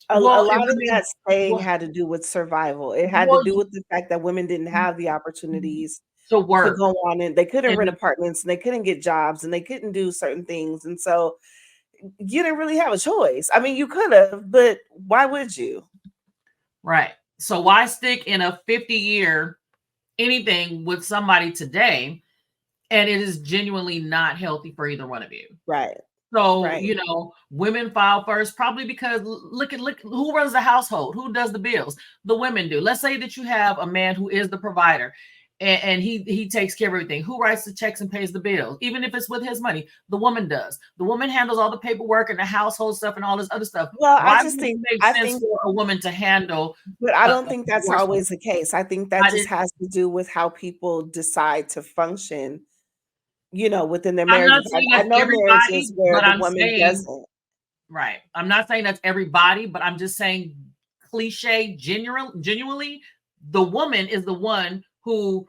A well, lot of I that staying well, had to do with survival. It had to well, do with the fact that women didn't have the Mhm. opportunities To to work. go on, and they couldn't And rent be apartments, and they couldn't get jobs, and they couldn't do certain things, and so you didn't really have a choice. I mean, you could have, but why would you? right. So why stick in a 50-year anything with somebody today, and it is genuinely not healthy for either one of you? Right, So, right. women file first, probably because look who runs the household, who does the bills? The women do. Let's say that you have a man who is the provider, and he takes care of everything. Who writes the checks and pays the bills? Even if it's with his money, the woman does. The woman handles all the paperwork and the household stuff and all this other stuff. Well, Why would it make I sense think for a woman to handle but I a don't think that's divorce? always the case. I think that I just didn't. has to do with how people decide to function, within their I'm not marriages. saying I that's know marriages everybody, where but the I'm woman saying doesn't. right. I'm not saying that's everybody, but I'm just saying cliche, genuinely, the woman is the one who,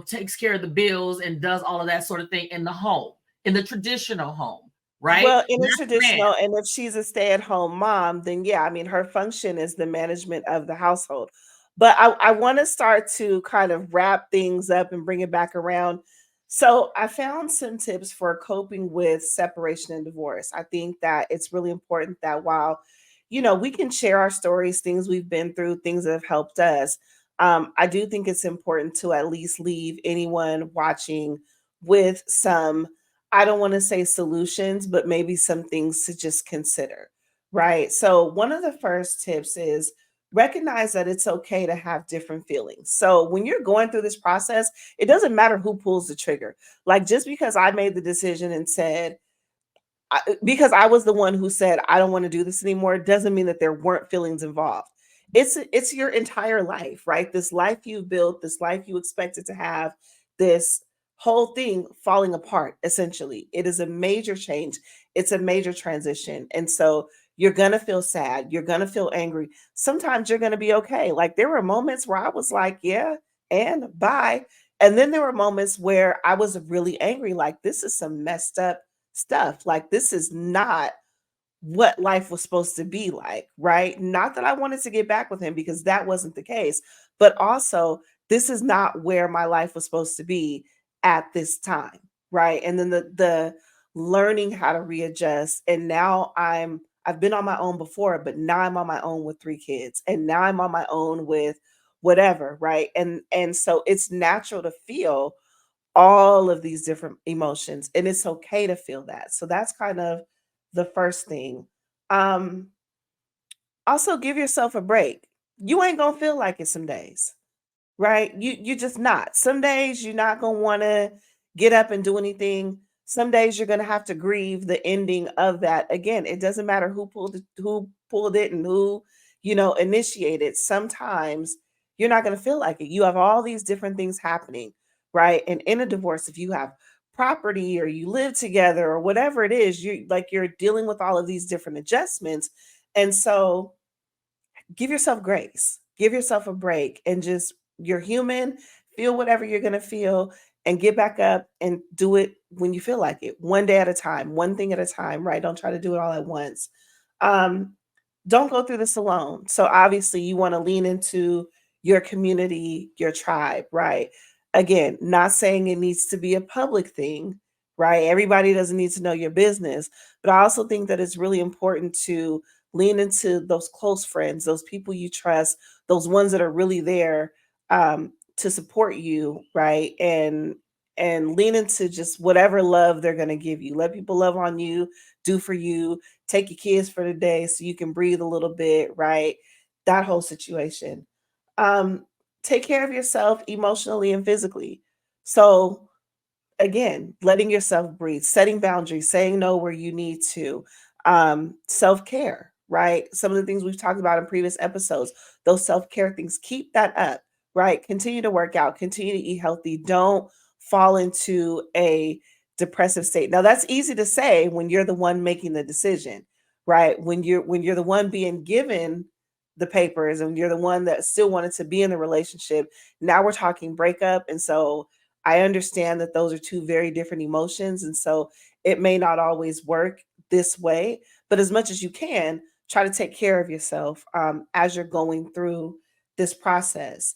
takes care of the bills and does all of that sort of thing in the home, in the traditional home, right? Well, in a Not the man. traditional, and if she's a stay-at-home mom, then yeah, I mean, her function is the management of the household. But I want to start to kind of wrap things up and bring it back around. So I found some tips for coping with separation and divorce. I think that it's really important that while, we can share our stories, things we've been through, things that have helped us. I do think it's important to at least leave anyone watching with some, I don't want to say solutions, but maybe some things to just consider, right? So, one of the first tips is recognize that it's okay to have different feelings. So, when you're going through this process, it doesn't matter who pulls the trigger. Like, just because I made the decision and said, because I was the one who said I don't want to do this anymore, doesn't mean that there weren't feelings involved. It's your entire life, right? This life you built, this life you expected to have, this whole thing falling apart essentially. It is a major change. It's a major transition. And so you're going to feel sad, you're going to feel angry. Sometimes you're going to be okay. Like, there were moments where I was like, yeah, and bye. And then there were moments where I was really angry, like, this is some messed up stuff. Like, this is not what life was supposed to be like, right? Not that I wanted to get back with him, because that wasn't the case, but also this is not where my life was supposed to be at this time, right? And then the learning how to readjust, and now I've been on my own before, but now I'm on my own with three kids, and now I'm on my own with whatever, right? And so it's natural to feel all of these different emotions, and it's okay to feel that. So that's kind of the first thing. Um, Also give yourself a break. You ain't gonna feel like it some days, right? You just not. Some days you're not gonna want to get up and do anything. Some days you're gonna have to grieve the ending of that. Again, it doesn't matter who pulled it and who, initiated. Sometimes you're not gonna feel like it. You have all these different things happening, right? And in a divorce, if you have property or you live together or whatever it is, you're dealing with all of these different adjustments. And so give yourself grace, give yourself a break, and just, you're human, feel whatever you're going to feel, and get back up and do it when you feel like it, one day at a time, one thing at a time, right? Don't try to do it all at once. Um, don't go through this alone. So obviously you want to lean into your community, your tribe, right? Again, not saying it needs to be a public thing, right? Everybody doesn't need to know your business, but I also think that it's really important to lean into those close friends, those people you trust, those ones that are really there to support you, right? And lean into just whatever love they're going to give you. Let people love on you, do for you, take your kids for the day so you can breathe a little bit, right? That whole situation. Um, Take care of yourself emotionally and physically. So, again, letting yourself breathe, setting boundaries, saying no where you need to, self care, right? Some of the things we've talked about in previous episodes, those self care things, keep that up, right? Continue to work out, continue to eat healthy. Don't fall into a depressive state. Now, that's easy to say when you're the one making the decision, right? When you're the one being given the papers and you're the one that still wanted to be in the relationship. Now we're talking breakup, and so I understand that those are two very different emotions. And so it may not always work this way, but as much as you can, try to take care of yourself as you're going through this process.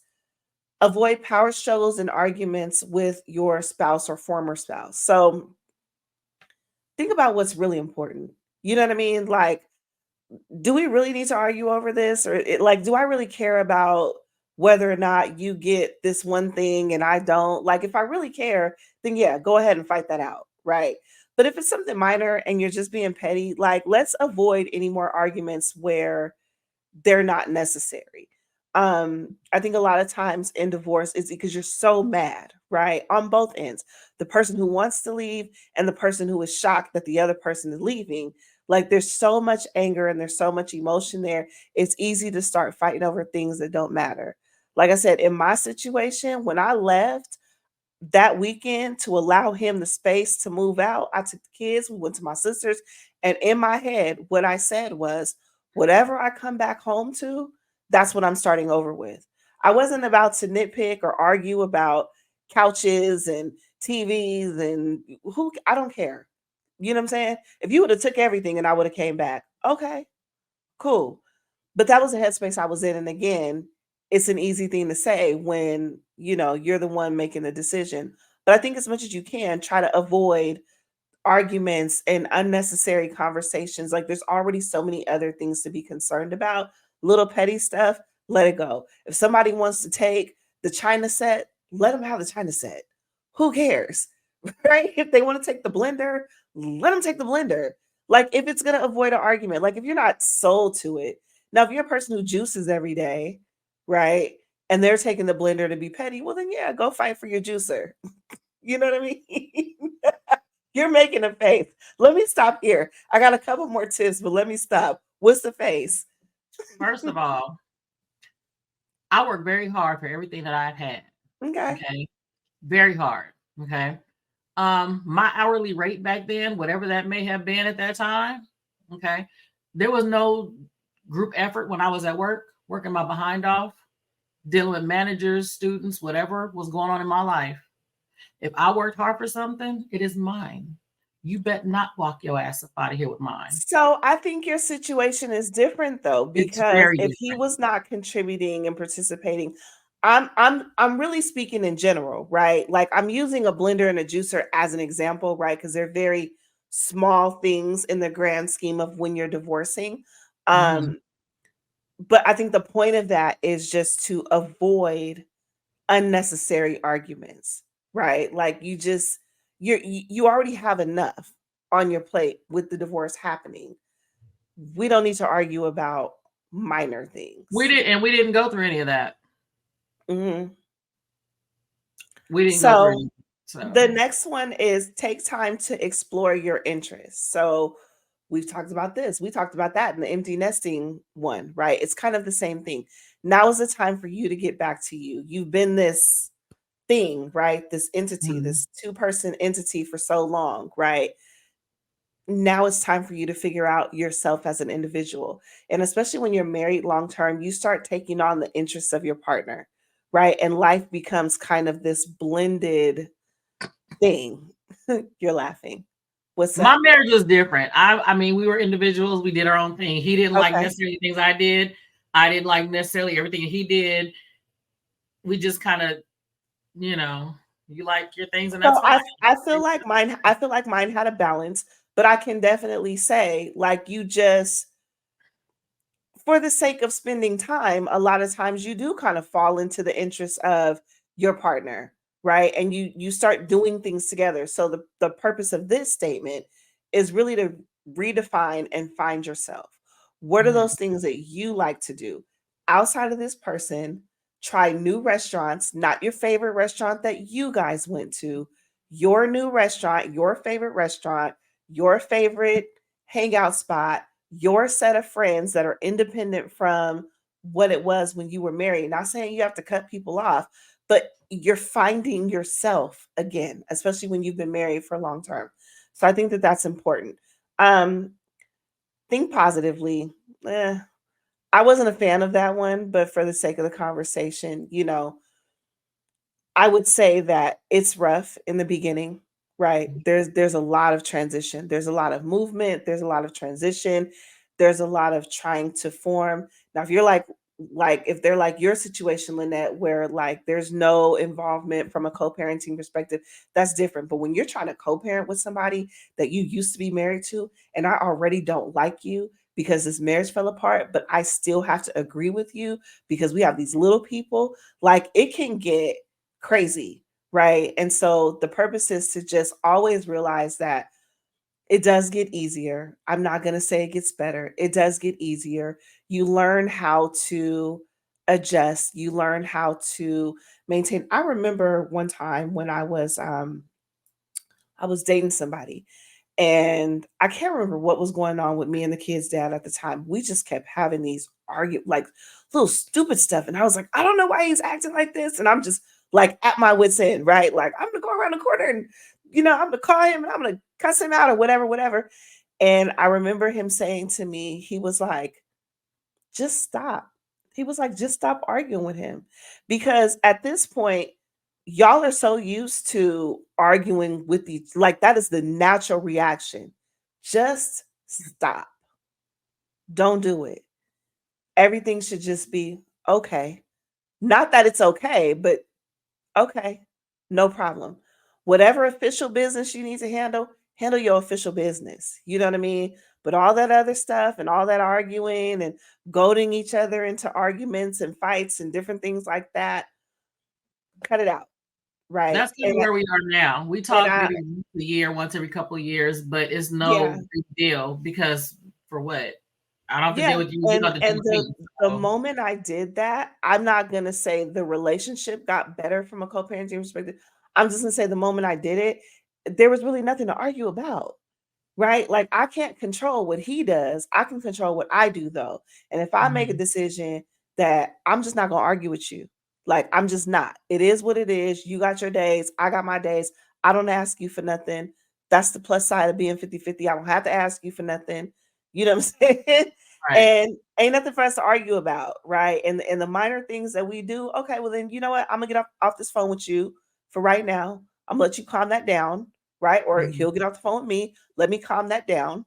Avoid power struggles and arguments with your spouse or former spouse. So think about what's really important. You know what I mean? Like, do we really need to argue over this? Or like, do I really care about whether or not you get this one thing and I don't? Like, if I really care, then yeah, go ahead and fight that out, right? But if it's something minor and you're just being petty, like, let's avoid any more arguments where they're not necessary. I think a lot of times in divorce is because you're so mad, right? On both ends. The person who wants to leave and the person who is shocked that the other person is leaving. Like, there's so much anger and there's so much emotion there. It's easy to start fighting over things that don't matter. Like I said, in my situation, when I left that weekend to allow him the space to move out, I took the kids, we went to my sister's, and in my head, what I said was, whatever I come back home to, that's what I'm starting over with. I wasn't about to nitpick or argue about couches and TVs and who, I don't care. You know what I'm saying? If you would have took everything and I would have came back, okay, cool. But that was the headspace I was in. And again, it's an easy thing to say when, you're the one making the decision. But I think as much as you can, try to avoid arguments and unnecessary conversations. Like, there's already so many other things to be concerned about. Little petty stuff, let it go. If somebody wants to take the China set, let them have the China set. Who cares? Right? If they want to take the blender, let them take the blender. Like, if it's going to avoid an argument, like if you're not sold to it. Now, if you're a person who juices every day, right? And they're taking the blender to be petty, well, then yeah, go fight for your juicer. You know what I mean? You're making a face. Let me stop here. I got a couple more tips, but let me stop. What's the face? First of all, I work very hard for everything that I've had. Okay. Okay. Very hard. Okay. My hourly rate back then, whatever that may have been at that time, okay, there was no group effort when I was at work, working my behind off, dealing with managers, students, whatever was going on in my life. If I worked hard for something, it is mine. You bet not walk your ass up out of here with mine. So I think your situation is different though, It's because very if he different. was not contributing and participating, I'm really speaking in general, right? Like, I'm using a blender and a juicer as an example, right? Because they're very small things in the grand scheme of when you're divorcing. Mhm. Um, but I think the point of that is just to avoid unnecessary arguments. right? Like you already have enough on your plate with the divorce happening. We don't need to argue about minor We things. did, and we didn't go through any of that. Hmm. We didn't go through So any. So the next one is take time to explore your interests. So we've talked about this. We talked about that in the empty nesting one, right? It's kind of the same thing. Now is the time for you to get back to you. You've been this thing, right? This entity, mhm. this two-person entity for so long, right? Now it's time for you to figure out yourself as an individual. And especially when you're married long term, you start taking on the interests of your partner, right? And life becomes kind of this blended thing. You're laughing. What's My up? marriage was different. I mean, we were individuals. We did our own thing. He didn't like Okay. necessarily things I did. I didn't like necessarily everything he did. We just kind of, you know, you like your things, and So that's fine. I feel like mine had a balance, but I can definitely say like you just for the sake of spending time, a lot of times you do kind of fall into the interest of your partner, right? And you start doing things together. So the purpose of this statement is really to redefine and find yourself. What are Mhm. those things that you like to do outside of this person? Try new restaurants, not your favorite restaurant that you guys went to, your new restaurant, your favorite hangout spot, your set of friends that are independent from what it was when you were married. Not saying you have to cut people off, but you're finding yourself again, especially when you've been married for long term. So I think that that's important. Um, think positively. Eh, I wasn't a fan of that one, but for the sake of the conversation, I would say that it's rough in the beginning, right? There's a lot of transition. There's a lot of movement, there's a lot of transition, there's a lot of trying to form. Now if you're like if they're like your situation, Lynette, where like there's no involvement from a co-parenting perspective, that's different. But when you're trying to co-parent with somebody that you used to be married to, and I already don't like you because this marriage fell apart, but I still have to agree with you because we have these little people, like it can get crazy, right? And so the purpose is to just always realize that it does get easier. I'm not going to say it gets better. It does get easier. You learn how to adjust, you learn how to maintain. I remember one time when I was dating somebody and I can't remember what was going on with me and the kid's dad at the time. We just kept having these like little stupid stuff. And I was like, I don't know why he's acting like this. And I'm just like at my wits end, right? Like I'm gonna go around the corner and I'm gonna call him and I'm gonna cuss him out or whatever, whatever. And I remember him saying to me, he was like, just stop. He was like, just stop arguing with him. Because at this point, y'all are so used to arguing with each like that is the natural reaction. Just stop. Don't do it. Everything should just be okay. Not that it's okay, but okay. No problem. Whatever official business you need to handle, handle your official business. You know what I mean? But all that other stuff and all that arguing and goading each other into arguments and fights and different things like that, cut it out, right? That's kind of where we are now. We And talk I maybe once a year, once every couple of years, but it's yeah, no big deal because for what? I don't have to yeah, deal with you. You don't have to deal and with the me. the So, moment I did that, I'm not gonna say the relationship got better from a co-parenting perspective. I'm just gonna say the moment I did it, there was really nothing to argue about. Right? Like I can't control what he does. I can control what I do though. And if I make a mhm, decision that I'm just not going to argue with you. Like I'm just not. It is what it is. You got your days, I got my days. I don't ask you for nothing. That's the plus side of being 50-50. I don't have to ask you for nothing. You know what I'm saying? right. And ain't nothing for us to argue about, right? And the minor things that we do, okay, well then you know what? I'm gonna get off this phone with you for right now. I'm gonna let you calm that down, right? Or Mhm, he'll get off the phone with me. Let me calm that down.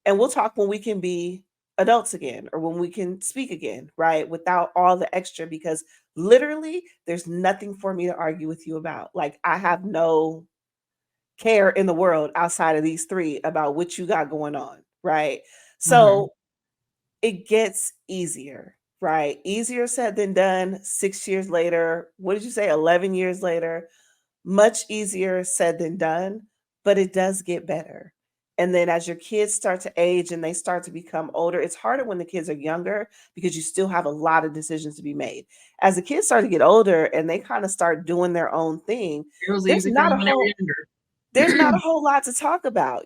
And we'll talk when we can be adults again or when we can speak again, right? Without all the extra, because literally there's nothing for me to argue with you about. Like I have no care in the world outside of these three about what you got going on, right? mhm. So it gets easier, right? Easier said than done. 6 years later, what did you say? 11 years later, Much easier said than done, but it does get better. And then as your kids start to age and they start to become older, it's harder when the kids are younger because you still have a lot of decisions to be made. As the kids start to get older and they kind of start doing their own thing, It was there's easy for not them a when they whole were there's not a younger. whole lot to talk about.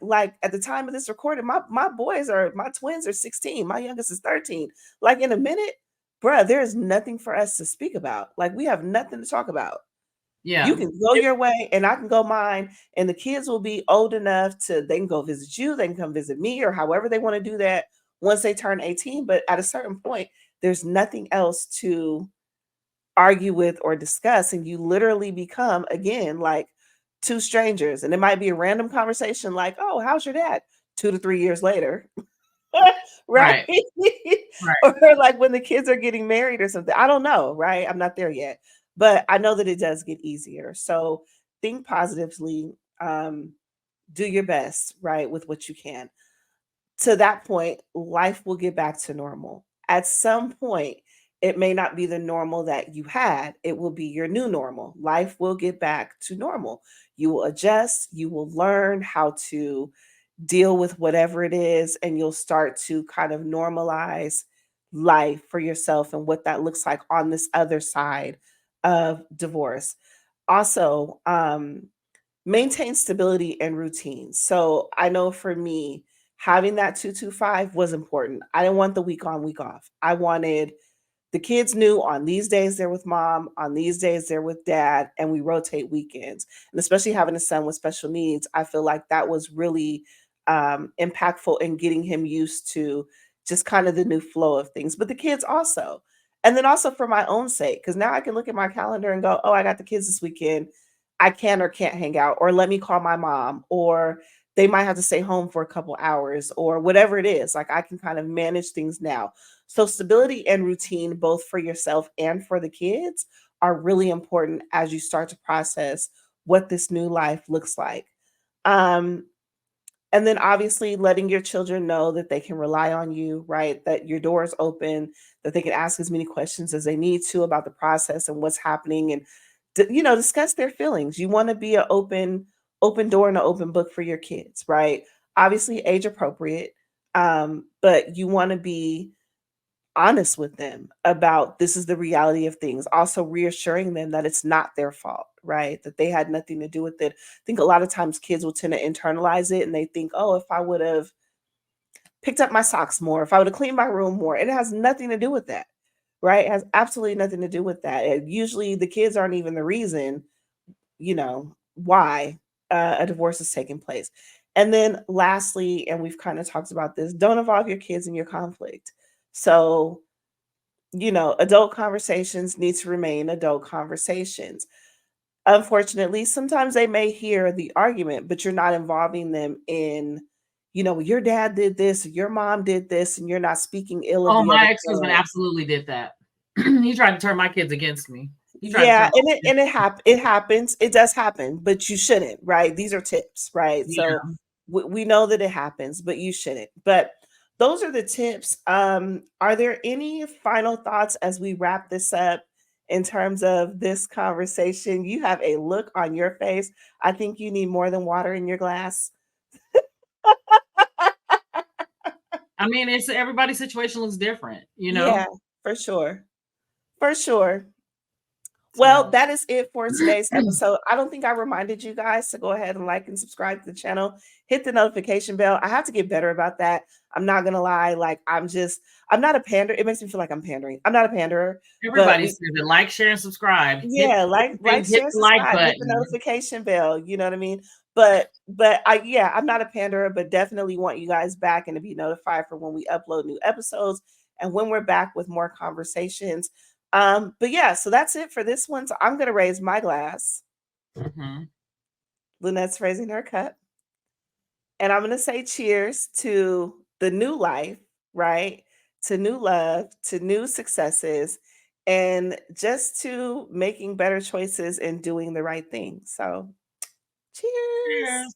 Like at the time of this recording, my twins are 16. My youngest is 13. Like in a minute, bruh, there's nothing for us to speak about. Like we have nothing to talk about. You Yeah. can go your way and I can go mine, and the kids will be old enough to they can go visit you, they can come visit me, or however they want to do that once they turn 18. But at a certain point, there's nothing else to argue with or discuss. And you literally become, again, like two strangers. And it might be a random conversation like, oh, how's your dad? 2 to 3 years later. Right? Right. Right. Or like when the kids are getting married or something. I don't know, right? I'm not there yet. But I know that it does get easier. So think positively, do your best, right, with what you can. To that point, life will get back to normal. At some point, it may not be the normal that you had, it will be your new normal. Life will get back to normal. You will adjust, you will learn how to deal with whatever it is, and you'll start to kind of normalize life for yourself and what that looks like on this other side of divorce. Also, maintain stability and routine. So I know for me, having that 225 was important. I didn't want the week on, week off. I wanted the kids knew on these days they're with mom, on these days they're with dad, and we rotate weekends. And especially having a son with special needs, I feel like that was really impactful in getting him used to just kind of the new flow of things. But the kids also. And then also for my own sake, because now I can look at my calendar and go, oh, I got the kids this weekend. I can or can't hang out, or let me call my mom, or they might have to stay home for a couple hours, or whatever it is. Like I can kind of manage things now. So, stability and routine, both for yourself and for the kids, are really important as you start to process what this new life looks like. Um, and then obviously letting your children know that they can rely on you, right? That your door is open, that they can ask as many questions as they need to about the process and what's happening, and discuss their feelings. You want to be an open door and an open book for your kids, right? Obviously age appropriate, but you want to be honest with them about this is the reality of things. Also reassuring them that it's not their fault, right? That they had nothing to do with it. I think a lot of times kids will tend to internalize it and they think, oh, if I would have picked up my socks more, if I would have cleaned my room more, it has nothing to do with that, right? It has absolutely nothing to do with that. And usually the kids aren't even the reason, why a divorce is taking place. And then lastly, and we've kind of talked about this, don't involve your kids in your conflict. So adult conversations need to remain adult conversations. Unfortunately, sometimes they may hear the argument, but you're not involving them in, your dad did this, or your mom did this, and you're not speaking ill of Oh, the other my ex-husband parent. absolutely did that. He tried to turn my kids against me. He tried to Yeah, turn my kids. it happens. It does happen, but you shouldn't, right? These are tips, right? So Yeah. we know that it happens, but you shouldn't. But those are the tips. Are there any final thoughts as we wrap this up in terms of this conversation? You have a look on your face. I think you need more than water in your glass. I mean, it's everybody's situation looks different, you know? Yeah, for sure. For sure. Well, So that is it for today's episode. I don't think I reminded you guys to go ahead and like and subscribe to the channel. Hit the notification bell. I have to get better about that. I'm not gonna lie. Like I'm not a pander. It makes me feel like I'm pandering. I'm not a panderer, but everybody says it. Like, share, and subscribe. yeah, like, Hit share, the like subscribe, hit the button. notification bell. You know what I mean? But I'm not a panderer, but definitely want you guys back and to be notified for when we upload new episodes and when we're back with more conversations. But yeah, so that's it for this one. So I'm gonna raise my glass. Mhm. Lynette's raising her cup. And I'm gonna say cheers to the new life, right? To new love, to new successes, and just to making better choices and doing the right thing. So cheers. Cheers.